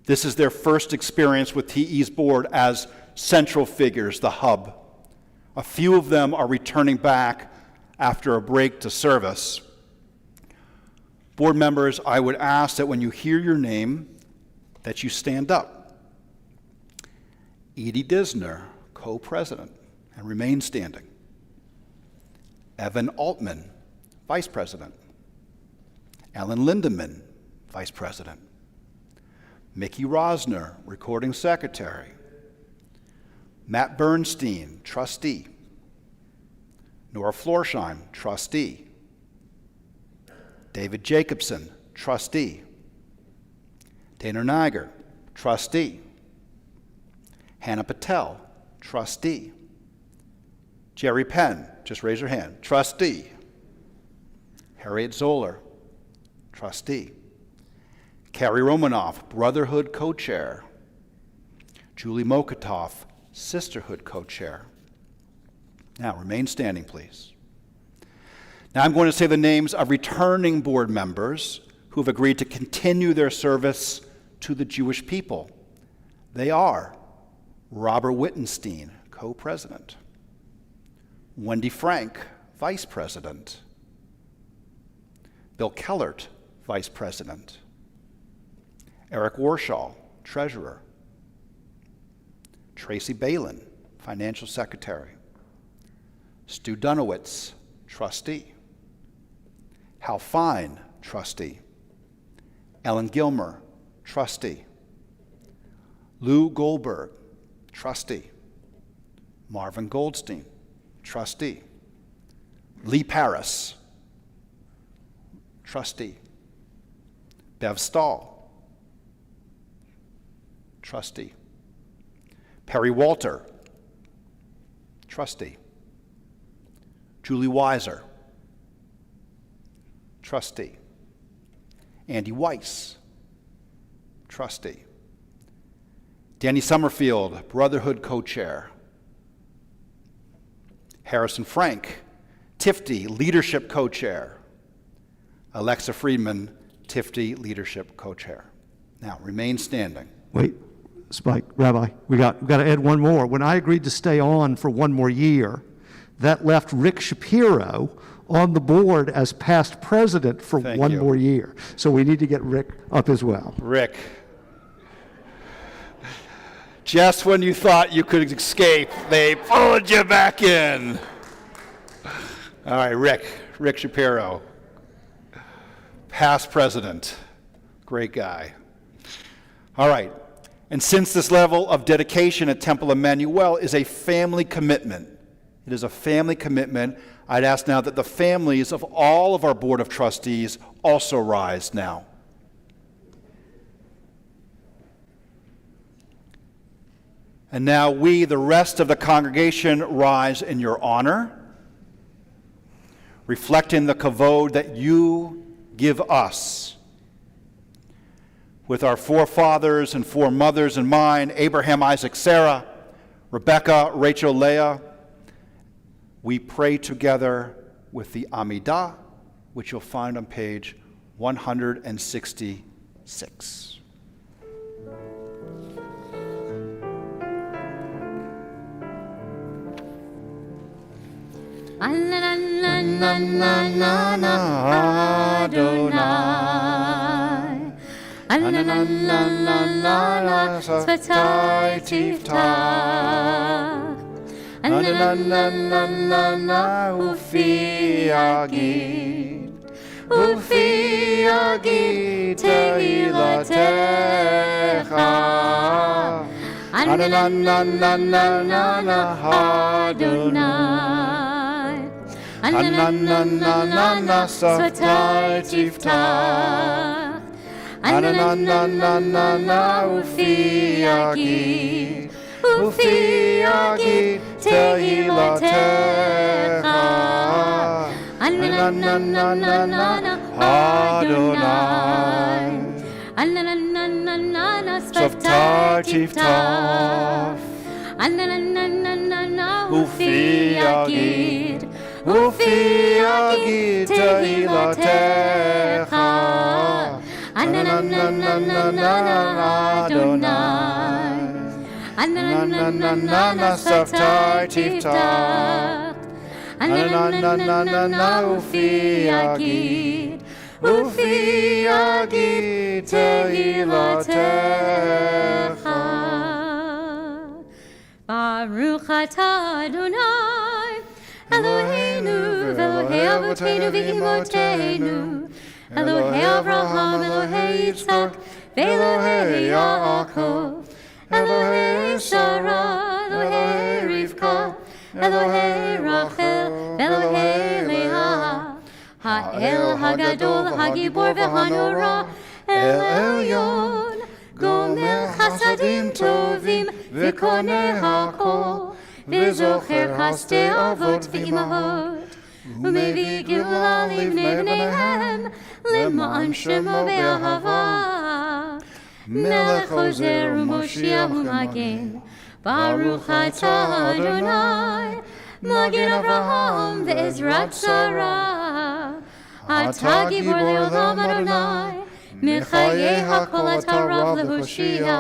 Speaker 2: this is their first experience with TE's board as central figures, the hub. A few of them are returning back after a break to service. Board members, I would ask that when you hear your name, that you stand up. Edie Disner, co-president, and remain standing. Evan Altman, vice president. Ellen Lindemann, vice president. Mickey Rosner, recording secretary. Matt Bernstein, trustee. Nora Florsheim, trustee. David Jacobson, trustee. Dana Niger, trustee. Hannah Patel, trustee. Jerry Penn, just raise your hand, trustee. Harriet Zoller, trustee. Carrie Romanoff, Brotherhood co-chair. Julie Mokotov, Sisterhood co-chair. Now, remain standing, please. Now, I'm going to say the names of returning board members who have agreed to continue their service to the Jewish people. They are Robert Wittenstein, co-president. Wendy Frank, vice president. Bill Kellert, vice president. Eric Warshall, treasurer. Tracy Balin, financial secretary. Stu Dunowitz, trustee. Hal Fine, trustee. Ellen Gilmer, trustee. Lou Goldberg, trustee. Marvin Goldstein, trustee. Lee Paris, trustee. Bev Stahl, trustee. Perry Walter, trustee. Julie Weiser, trustee. Andy Weiss, trustee. Danny Summerfield, Brotherhood co-chair. Harrison Frank, TIFTY leadership co-chair. Alexa Friedman, TIFTY leadership co-chair. Now, remain standing.
Speaker 3: Wait, Spike, Rabbi, we got to add one more. When I agreed to stay on for one more year, that left Rick Shapiro on the board as past president for
Speaker 2: Thank
Speaker 3: one
Speaker 2: you.
Speaker 3: more year. So we need to get Rick up as well.
Speaker 2: Rick, just when you thought you could escape, they pulled you back in. All right, Rick Shapiro, past president, great guy. All right, and since this level of dedication at Temple Emanu-El is a family commitment, it is a family commitment, I'd ask now that the families of all of our Board of Trustees also rise now. And now we, the rest of the congregation, rise in your honor, reflecting the kavod that you give us. With our forefathers and foremothers in mind, Abraham, Isaac, Sarah, Rebecca, Rachel, Leah, we pray together with the Amidah, which you'll find on page 166.
Speaker 1: Adonai, Svatai Tiftach, Ufi Agid Tehilatecha, Adonai, Svatai Tiftach, Ufi Agid Tehilatecha, Adonai, Svatai Tiftach, Ufi Agid Tehilatecha, Adonai, Svatai Tiftach, Ufi Agid Tehilatecha. Baruch atah Adonai, Eloheinu v'Elohei Avotenu v'Imotenu, Elohei Avraham, Elohei Yitzchak, v'Elohei Yaakov, Elohei Sarah, Elohei Rivka, Elohei Rachel, Elohei Leah, Ha'el Hagadol, Hagibor v'Hanora, El Elyon, Gomer Chasadim Tovim, v'Koneh Hakol, v'Zocher Hasdei Avot v'Imahot, U'mevii Geulah livnei bneihem, Lema'an Shemo be'ahava, Melech Ozer u'Moshiach u'Magen, Baruch atah Adonai, Magen Avraham ve'Ezrat Sarah, Atah Gibor le'olam Adonai, Mechayeh hakol atah Rav lehoshia,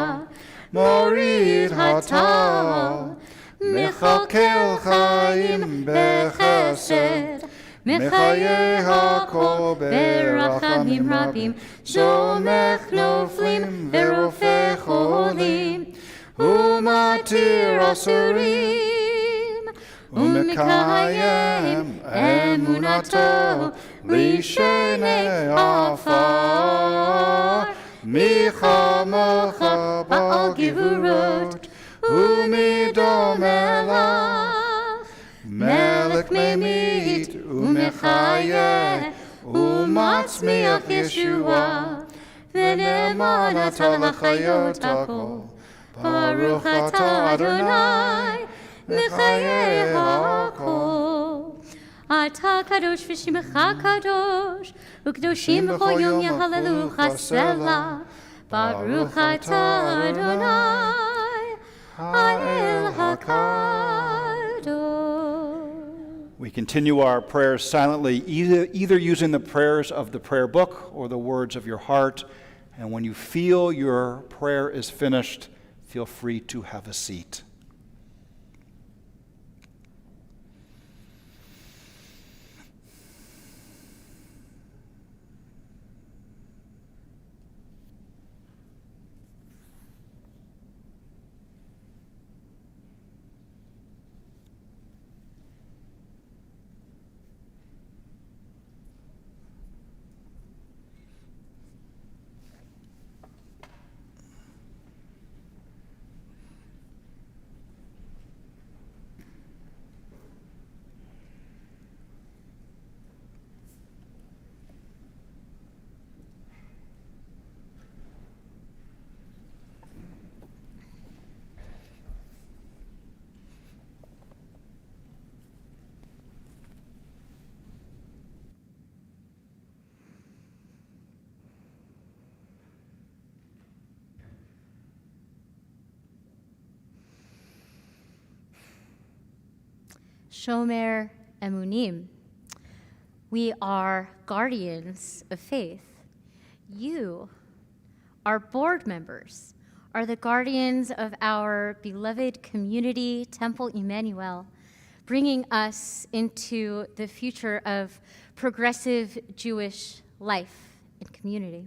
Speaker 1: Morid hatah, Mechakel chaim bechesed, Mechayeh hakol berachamim rabim, Somech noflim verofeh cholim, Umatir asurim, Umekayem emunato, Lishenei afar, Michamocha ba'al givurot, Umidom elach, Melech memit, Umechayeh, Umatzmiach Yeshua, V'ne'eman atah l'chayot hakol, Baruch atah Adonai, Mechayeh hakol. Atah kadosh v'shimecha kadosh, U'kdoshim b'chol yom yahalelucha selah, Baruch atah Adonai, Ha'el HaKadosh.
Speaker 2: We continue our prayers silently, either using the prayers of the prayer book or the words of your heart. And when you feel your prayer is finished, feel free to have a seat.
Speaker 1: Shomer Emunim. We are guardians of faith. You, our board members, are the guardians of our beloved community, Temple Emanu-El, bringing us into the future of progressive Jewish life and community.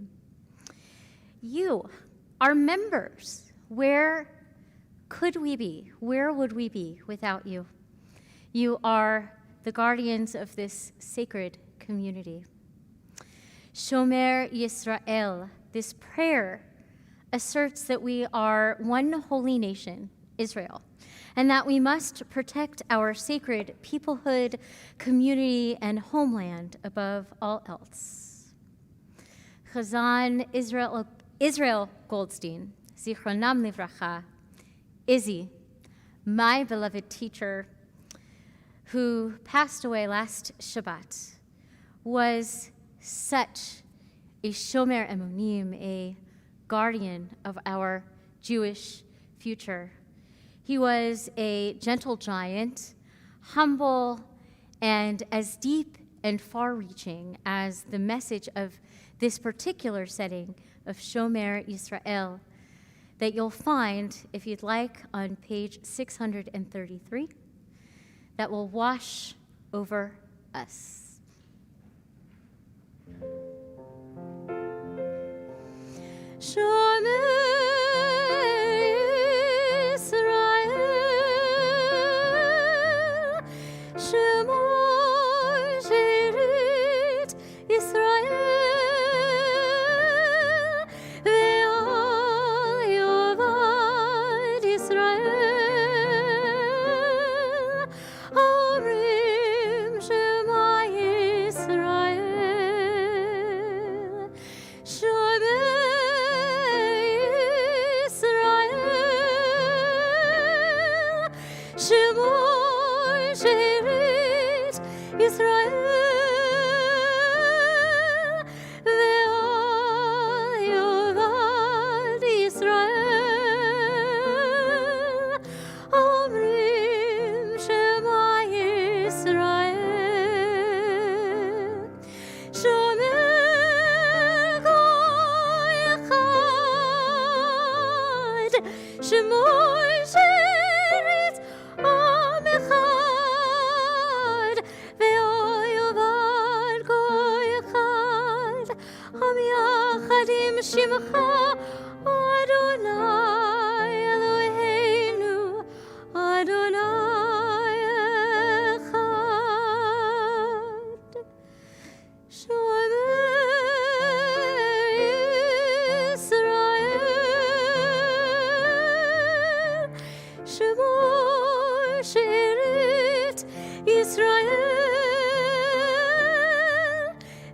Speaker 1: You, our members, where could we be? Where would we be without you? You are the guardians of this sacred community. Shomer Yisrael, this prayer asserts that we are one holy nation, Israel, and that we must protect our sacred peoplehood, community, and homeland above all else. Chazan Israel Goldstein, Zichronam Livracha, Izzy, my beloved teacher, who passed away last Shabbat, was such a shomer emunim, a guardian of our Jewish future. He was a gentle giant, humble, and as deep and far-reaching as the message of this particular setting of Shomer Yisrael that you'll find, if you'd like, on page 633. That will wash over us. Shomer Yisrael, Shemor Sherit Yisrael, Ve'al Yovad Yisrael. Omrim Shema Yisrael, Shomer Yisrael, Shemor Sherit Yisrael, Ve'al Yovad Yisrael, Omrim Shema Yisrael, Shomer Kol Echad, Shemor Sherit Am Echad, Ve'al Yovad Kol Echad, Am Yachadim Shimcha Adonai Eloheinu, Adonai Echad. Shomer Yisrael, Shemor Sherit Yisrael,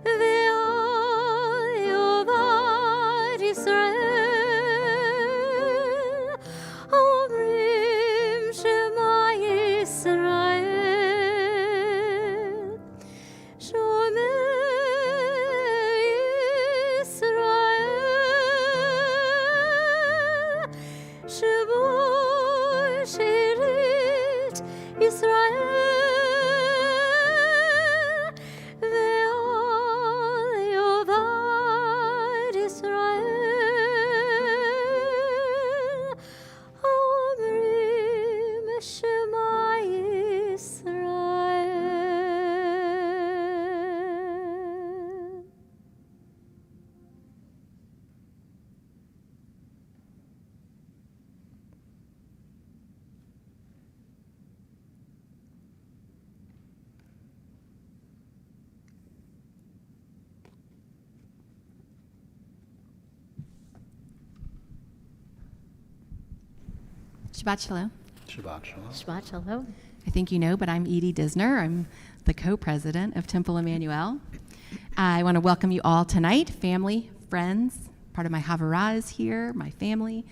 Speaker 1: Ve'al Yovad Yisrael, Omrim Shema Yisrael, Shomer Yisrael, Shemor Sherit Yisrael, Ve'al Yovad Yisrael,
Speaker 4: Shabbat Shalom.
Speaker 2: Shabbat shalom.
Speaker 1: Shabbat Shalom.
Speaker 4: I think you know, but I'm Edie Disner. I'm the co-president of Temple Emanu-El. I want to welcome you all tonight, family, friends, part of my Havurah is here, my family.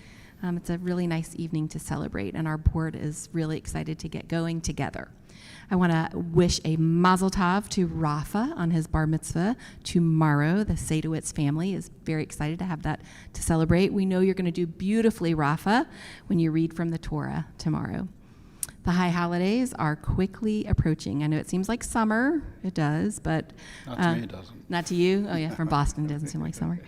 Speaker 4: It's a really nice evening to celebrate, and our board is really excited to get going together. I want to wish a mazel tov to Rafa on his bar mitzvah tomorrow. The Seidowitz family is very excited to have that to celebrate. We know you're going to do beautifully, Rafa, when you read from the Torah tomorrow. The high holidays are quickly approaching. I know it seems like summer. It does, but...
Speaker 2: Not to me, it doesn't.
Speaker 4: Not to you? Oh, yeah, from Boston, it doesn't seem like summer.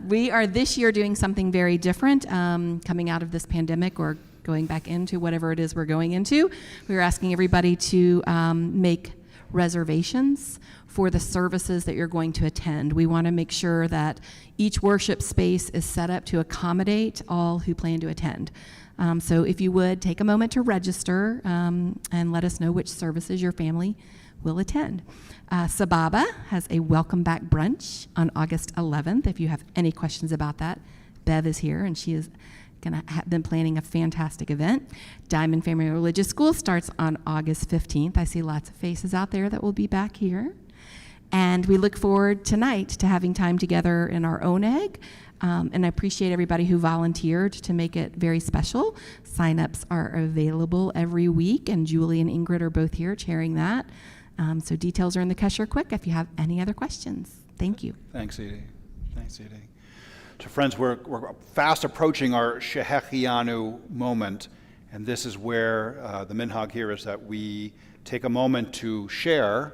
Speaker 4: We are this year doing something very different, coming out of this pandemic or going back into whatever it is we're going into. We are asking everybody to make reservations for the services that you're going to attend. We want to make sure that each worship space is set up to accommodate all who plan to attend. So if you would, take a moment to register and let us know which services your family will attend. Sababa has a welcome back brunch on August 11th. If you have any questions about that, Bev is here, and she is going to have been planning a fantastic event. Diamond Family Religious School starts on August 15th. I see lots of faces out there that will be back here. And we look forward tonight to having time together in our own egg. And I appreciate everybody who volunteered to make it very special. Sign-ups are available every week, and Julie and Ingrid are both here chairing that. So details are in the Kesher Quick if you have any other questions. Thank you.
Speaker 2: Thanks, Edie. Thanks, Edie. So friends, we're fast approaching our Shehechianu moment, and this is where the minhag here is that we take a moment to share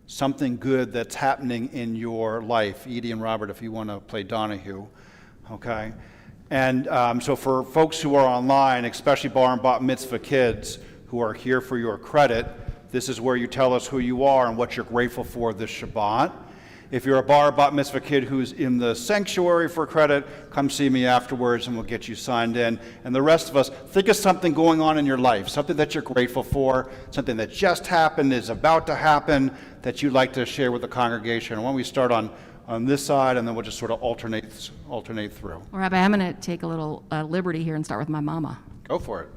Speaker 2: something good that's happening in your life. Edie and Robert, if you want to play Donahue, okay? And so for folks who are online, especially bar and bat mitzvah kids who are here for your credit, this is where you tell us who you are and what you're grateful for this Shabbat. If you're a bar bat mitzvah kid who's in the sanctuary for credit, come see me afterwards and we'll get you signed in. And the rest of us, think of something going on in your life, something that you're grateful for, something that just happened, is about to happen, that you'd like to share with the congregation. And why don't we start on this side, and then we'll just sort of alternate through.
Speaker 4: Well, Rabbi, I'm going to take a little liberty here and start with my mama.
Speaker 2: Go for it.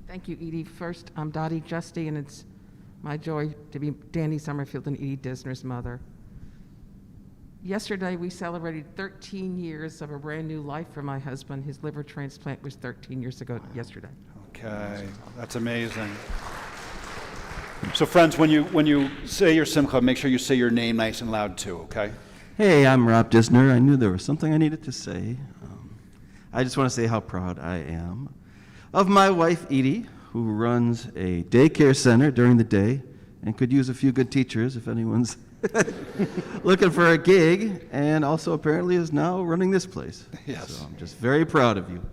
Speaker 5: Thank you, Edie. First, I'm Dottie Justy, and it's my joy to be Danny Summerfield and Edie Disner's mother. Yesterday, we celebrated 13 years of a brand new life for my husband. His liver transplant was 13 years ago yesterday.
Speaker 2: Okay, that's amazing. So friends, when you say your simcha, make sure you say your name nice and loud too, okay?
Speaker 6: Hey, I'm Rob Disner. I knew there was something I needed to say. I just want to say how proud I am of my wife, Edie, who runs a daycare center during the day and could use a few good teachers if anyone's looking for a gig, and also apparently is now running this place.
Speaker 2: Yes.
Speaker 6: So I'm just very proud of you.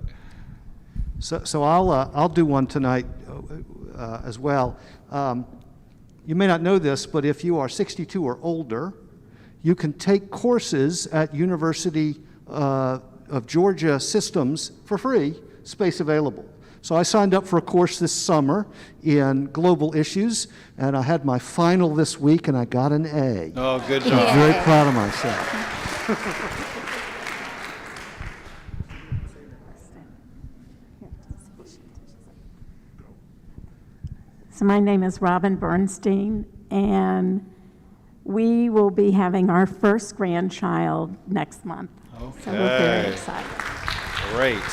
Speaker 3: So I'll do one tonight as well. You may not know this, but if you are 62 or older, you can take courses at University of Georgia Systems for free, space available. So I signed up for a course this summer in global issues, and I had my final this week, and I got an A.
Speaker 2: Oh, good
Speaker 3: I'm
Speaker 2: job.
Speaker 3: very proud of myself.
Speaker 7: So my name is Robin Bernstein, and we will be having our first grandchild next month.
Speaker 2: Okay.
Speaker 7: So we're very excited.
Speaker 2: Great.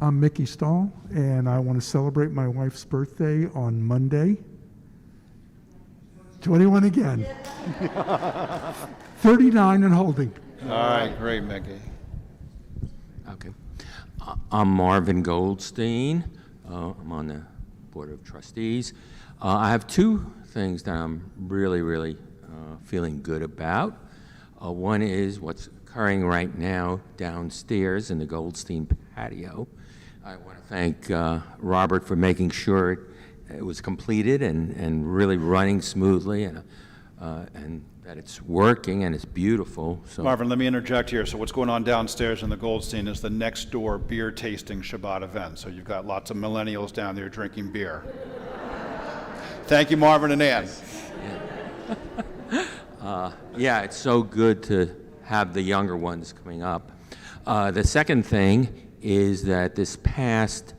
Speaker 8: I'm Mickey Stahl, and I want to celebrate my wife's birthday on Monday. 21 again. 39 and holding.
Speaker 2: All right, great, Mickey.
Speaker 9: Okay. I'm Marvin Goldstein. I'm on the Board of Trustees. I have two things that I'm really feeling good about. One is what's occurring right now downstairs in the Goldstein patio. I want to thank Robert for making sure it was completed and really running smoothly, and that it's working and it's beautiful. So
Speaker 2: Marvin, let me interject here. So what's going on downstairs in the Goldstein is the next door beer tasting Shabbat event. So you've got lots of millennials down there drinking beer. Thank you, Marvin and Ann.
Speaker 9: yeah, it's so good to have the younger ones coming up. The second thing is that this past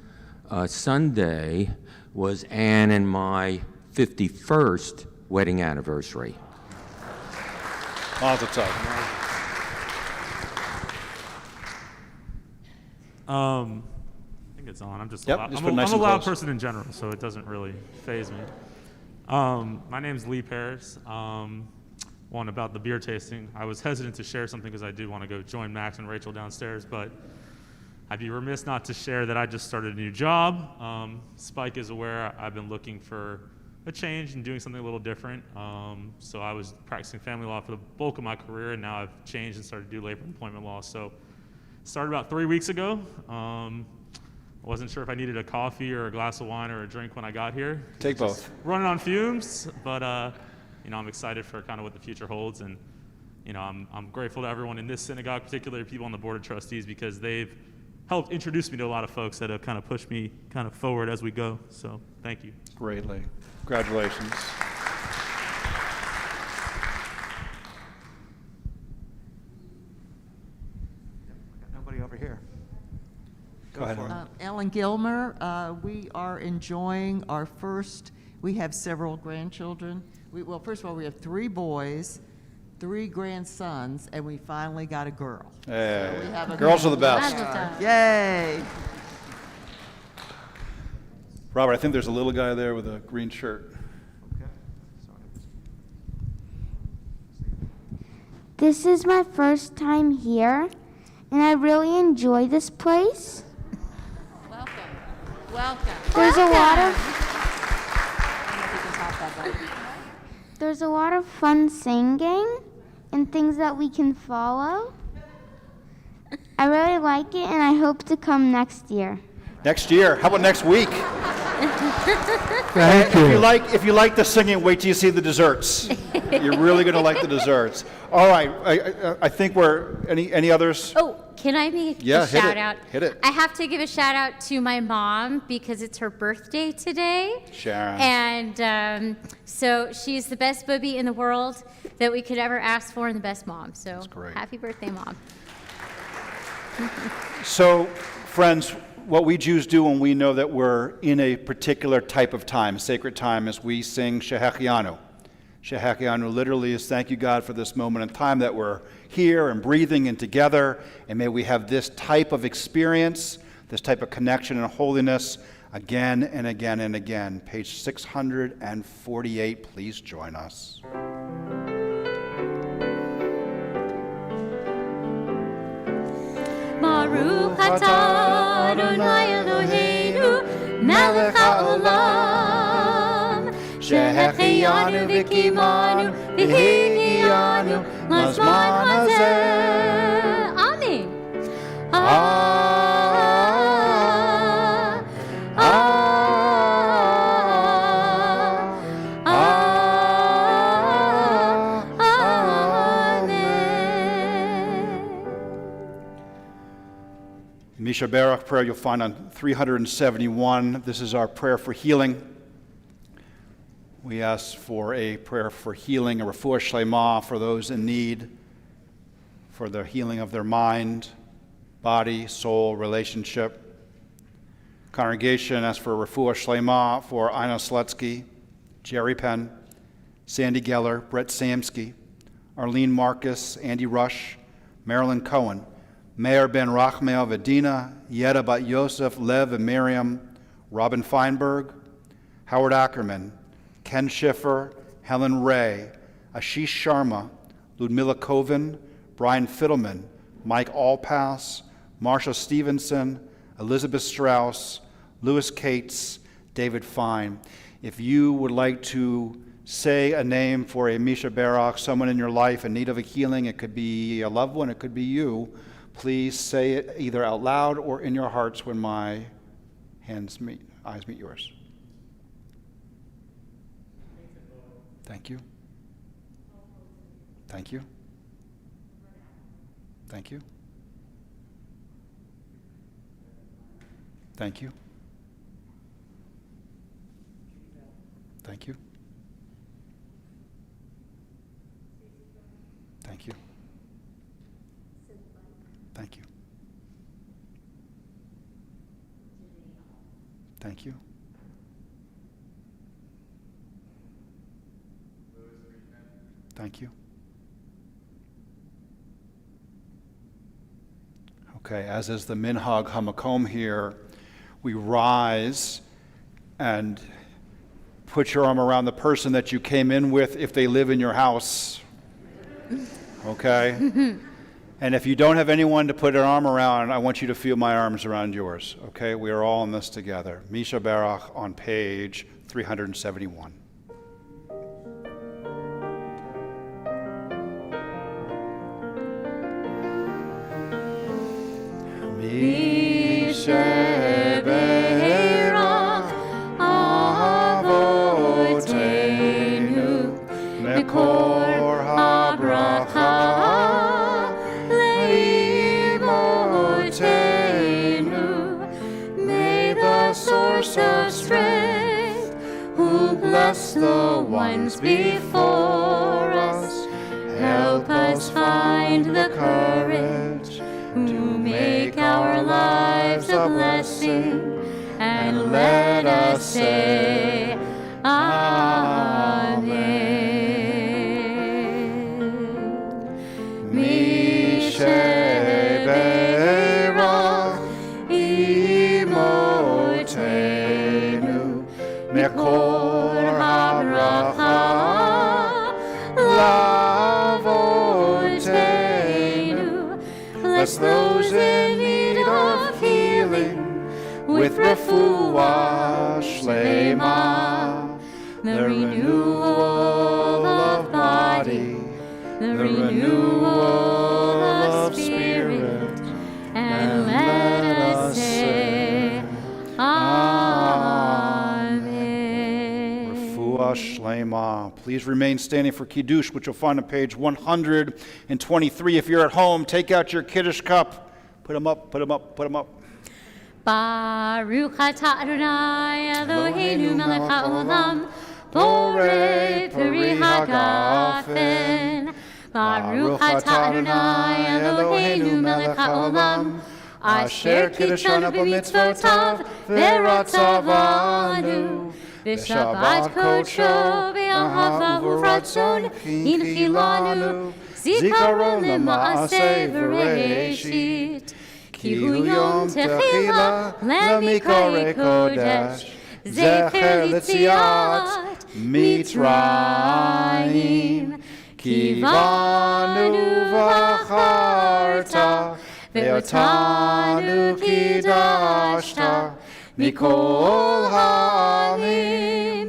Speaker 9: Sunday was Ann and my 51st wedding anniversary.
Speaker 2: Mazel tov.
Speaker 10: I think it's on. I'm just
Speaker 2: Yep,
Speaker 10: I'm
Speaker 2: just
Speaker 10: a,
Speaker 2: put it nice
Speaker 10: I'm a
Speaker 2: and
Speaker 10: loud
Speaker 2: close.
Speaker 10: person in general, so it doesn't really faze me. My name's Lee Paris. One about the beer tasting. I was hesitant to share something because I do want to go join Max and Rachel downstairs, but I'd be remiss not to share that I just started a new job. Spike is aware I've been looking for a change and doing something a little different. So I was practicing family law for the bulk of my career, and now I've changed and started to do labor and employment law. So started about 3 weeks ago. I wasn't sure if I needed a coffee or a glass of wine or a drink when I got here.
Speaker 2: Take
Speaker 10: Just
Speaker 2: both.
Speaker 10: running on fumes, but I'm excited for kind of what the future holds, and I'm grateful to everyone in this synagogue, particularly people on the board of trustees, because they've helped introduce me to a lot of folks that have kind of pushed me kind of forward as we go. So thank you.
Speaker 2: Greatly. Congratulations.
Speaker 3: Nobody over here.
Speaker 2: Go ahead.
Speaker 11: Ellen Gilmer, we are enjoying our first, we have several grandchildren. Well, first of all, we have 3 boys, 3 grandsons, and we finally got a girl.
Speaker 2: Hey,
Speaker 11: So we have a
Speaker 2: girls are the
Speaker 11: grand-
Speaker 2: best.
Speaker 11: Yay!
Speaker 2: Robert, I think there's a little guy there with a green shirt.
Speaker 12: This is my first time here, and I really enjoy this place.
Speaker 1: Welcome. Welcome.
Speaker 12: There's a lot of fun singing and things that we can follow. I really like it, and I hope to come next year.
Speaker 2: Next year. How about next week?
Speaker 8: Thank
Speaker 2: If you like the singing, wait till you see the desserts. You're really going to like the desserts. All right. I think any others?
Speaker 1: Oh, can I make
Speaker 2: Yeah,
Speaker 1: a
Speaker 2: hit
Speaker 1: shout
Speaker 2: it.
Speaker 1: out?
Speaker 2: Hit it.
Speaker 1: I have to give a shout out to my mom because it's her birthday today.
Speaker 2: Sharon.
Speaker 1: And so she's the best booby in the world that we could ever ask for and the best mom. So
Speaker 2: That's great.
Speaker 1: happy birthday, Mom.
Speaker 2: So, friends, what we Jews do when we know that we're in a particular type of time, sacred time, is we sing Shehechianu. Shehechianu literally is thank you, God, for this moment in time that we're here and breathing and together, and may we have this type of experience, this type of connection and holiness again and again and again. Page 648, please join us.
Speaker 1: Baruch atah Adonai Eloheinu melech haolam shehechianu v'kimanu v'higianu lazman hazeh. Amen.
Speaker 2: Misha Baruch prayer you'll find on 371. This is our prayer for healing. We ask for a prayer for healing, a refuah shlema for those in need, for the healing of their mind, body, soul, relationship. Congregation asks for a refuah shlema for Ina Slutsky, Jerry Penn, Sandy Geller, Brett Samsky, Arlene Marcus, Andy Rush, Marilyn Cohen, Meir Ben Rachmel Vedina, Yeda Bat Yosef, Lev and Miriam, Robin Feinberg, Howard Ackerman, Ken Schiffer, Helen Ray, Ashish Sharma, Ludmila Kovin, Brian Fiddleman, Mike Allpass, Marsha Stevenson, Elizabeth Strauss, Louis Cates, David Fine. If you would like to say a name for a Misha Barak, someone in your life in need of a healing, it could be a loved one, it could be you, please say it either out loud or in your hearts when my eyes meet yours. Thank you. Thank you. Thank you. Thank you. Thank you. Thank you. Thank you. Thank you. Thank you. Okay, as is the Minhag Hamakom here, we rise and put your arm around the person that you came in with if they live in your house. Okay? And if you don't have anyone to put an arm around, I want you to feel my arms around yours. Okay? We are all in this together. Misha Barach on page 371. Misha Barach Avotenu Mekor HaBracha May the source of strength, who bless the ones before us, help us find the courage to make our lives a blessing, and let us say, Amen. Mishe Mekor HaBracha Lavotenu. Bless those in need of healing with refuah shlema, the renewal of body, the renewal of spirit, and let us say, Shlema. Please remain standing for Kiddush, which you'll find on page 123. If you're at home, take out your Kiddush cup. Put them up, put them up, put them up.
Speaker 1: Baruch atah Adonai Eloheinu melech haolam, borei peri hagafen. Baruch atah Adonai Eloheinu melech haolam, asher kiddushanu b'mitzvotav v'ratzavanu. V'shabbat kodsho v'ahava uvratzon hinchilanu, zikaron lema'aseh v'reishit. Ki hu yom techila lemikore kodesh, zecher l'tziat Mitzrayim. Ki vanu v'acharta, ve'otanu kidashta, Mikol ha'amim,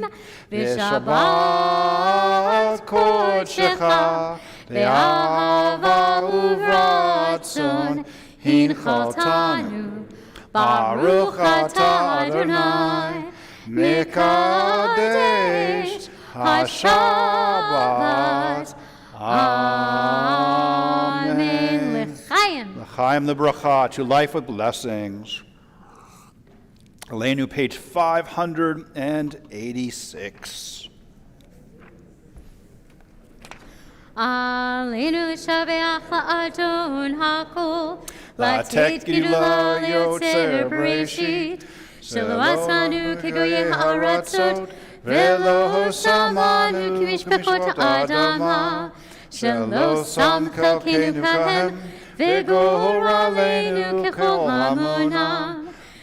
Speaker 1: v'shabbat kodshecha, v'ahava uvratzon hinchaltanu. Baruch atah Adonai, mekadesh haShabbat. Amen. L'chaim.
Speaker 2: L'chaim the bracha, to life with blessings. Elenu, page 586.
Speaker 1: Aleinu l'shabeach la'adon hakol,
Speaker 2: Latek gila yotzer
Speaker 1: bereshit, shelo asanu kegoye ha'aratzot, velo hosamanu kimishpechot ha'adama, shelo sam kalkenu kahem, v'gohor aleinu kechol hamonam.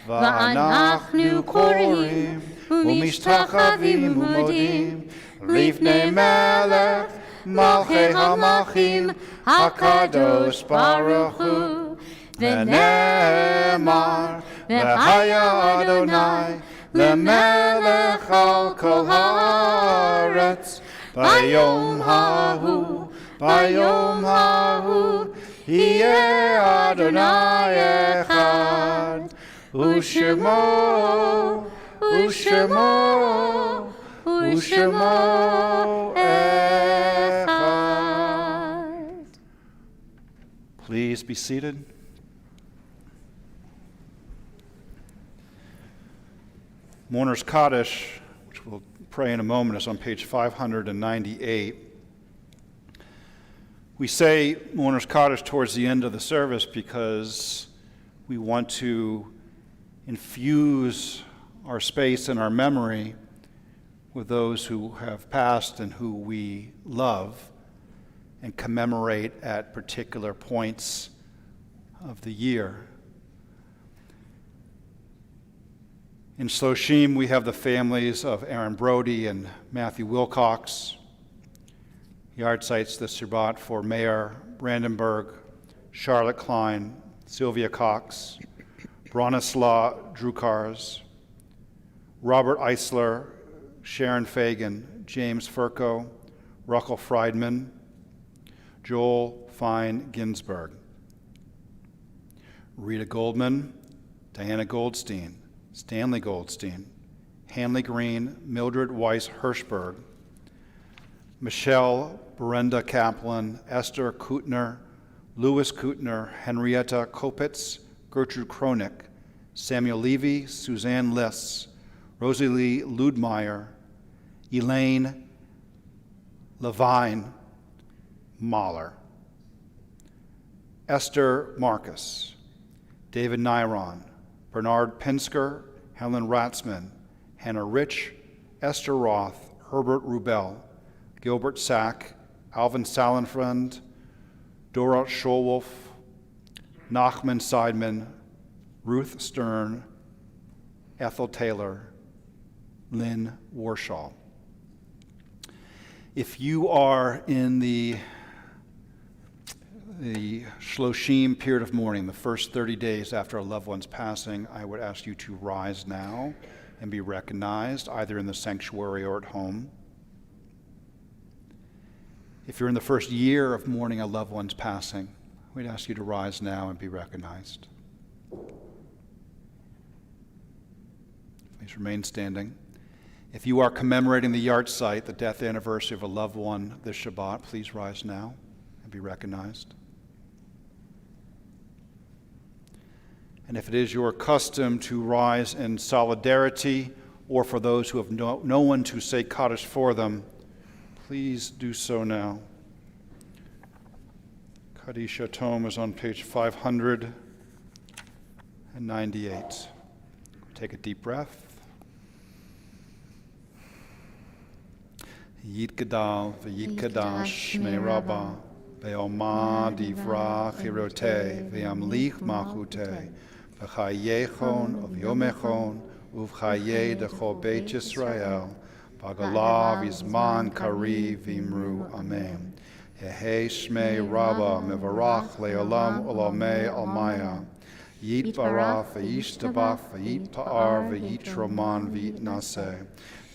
Speaker 1: ואנחנו קוראים ומשתחווים ומודים לפני מלך מלכי המלכים הקדוש ברוך הוא. ונאמר והיה אדוני למלך על כל הארץ. ביום ההוא יהיה אדוני אחד, ושמו אחד.
Speaker 2: Please be seated. Mourner's Kaddish, which we'll pray in a moment, is on page 598. We say Mourner's Kaddish towards the end of the service because we want to infuse our space and our memory with those who have passed and who we love and commemorate at particular points of the year. In Shloshim, we have the families of Aaron Brody and Matthew Wilcox. Yard sites this Shabbat for Mayor Brandenburg, Charlotte Klein, Sylvia Cox, Bronislaw Drukars, Robert Eisler, Sharon Fagan, James Furco, Ruckel Friedman, Joel Fine Ginsberg, Rita Goldman, Diana Goldstein, Stanley Goldstein, Hanley Green, Mildred Weiss Hirschberg, Michelle Brenda Kaplan, Esther Kutner, Louis Kutner, Henrietta Kopitz, Gertrude Kronik, Samuel Levy, Suzanne Liss, Rosie Lee Ludmeyer, Elaine Levine Mahler, Esther Marcus, David Nyron, Bernard Pinsker, Helen Ratzman, Hannah Rich, Esther Roth, Herbert Rubel, Gilbert Sack, Alvin Salenfriend, Dora Scholwolf, Nachman Seidman, Ruth Stern, Ethel Taylor, Lynn Warshaw. If you are in the Shloshim period of mourning, the first 30 days after a loved one's passing, I would ask you to rise now and be recognized, either in the sanctuary or at home. If you're in the first year of mourning a loved one's passing, we'd ask you to rise now and be recognized. Please remain standing. If you are commemorating the yard site, the death anniversary of a loved one this Shabbat, please rise now and be recognized. And if it is your custom to rise in solidarity, or for those who have no one to say Kaddish for them, please do so now. Kaddish Tome is on page 598. Take a deep breath. Yitgadal v'yitgadash shmei Rabbah ve'omad divrach hirote ve'amlich malchute v'chayechon uv'yomechon uv'chaye dechol Beit Yisrael v'agalav yizman kari v'imru amen. Yehei shmei Rabbah mevarach le'olam olamei almaya yitvarach v'yishtabach v'yitpa'ar v'yitroman v'yitnaseh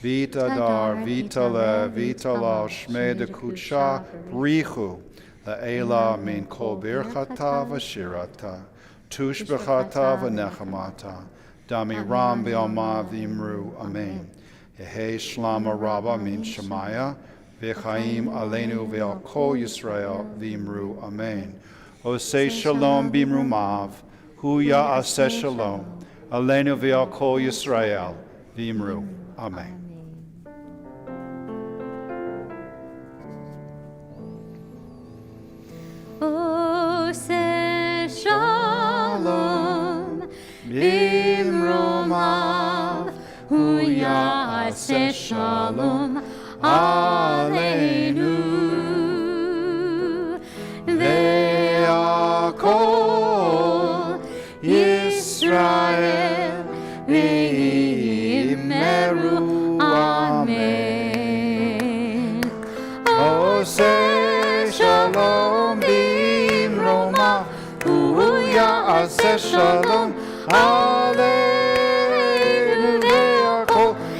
Speaker 2: Vita dar, vita le, vita la, shme de kutsha, brichu, la'ela min kol birchata v'shirata, tush b'chata v'nechamata, dami ram b'alma v'imru, amen. Yehei shlama rabba min shemaya, v'chaim aleinu v'al kol Yisrael v'imru, amen. Osei shalom b'imru mav, hu ya'aseh shalom, aleinu v'al kol Yisrael v'imru, amen.
Speaker 1: Shalom, bimromav, hu ya'aseh shalom aleinu, ve'akol Yisrael v'yimeru amen. Oseh shalom bimromav, Ya'aseh shalom aleinu ve'akol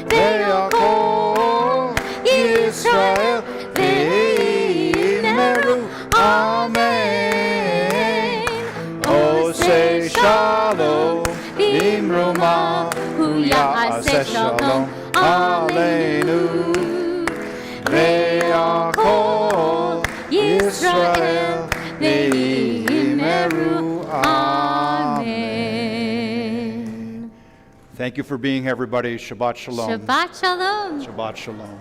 Speaker 1: Yisrael v'yimeru amen. Oseh shalom bimromav, hu ya'aseh shalom aleinu ve'akol Yisrael v'yimeru amen.
Speaker 2: Thank you for being here, everybody. Shabbat shalom.
Speaker 1: Shabbat shalom.
Speaker 2: Shabbat shalom.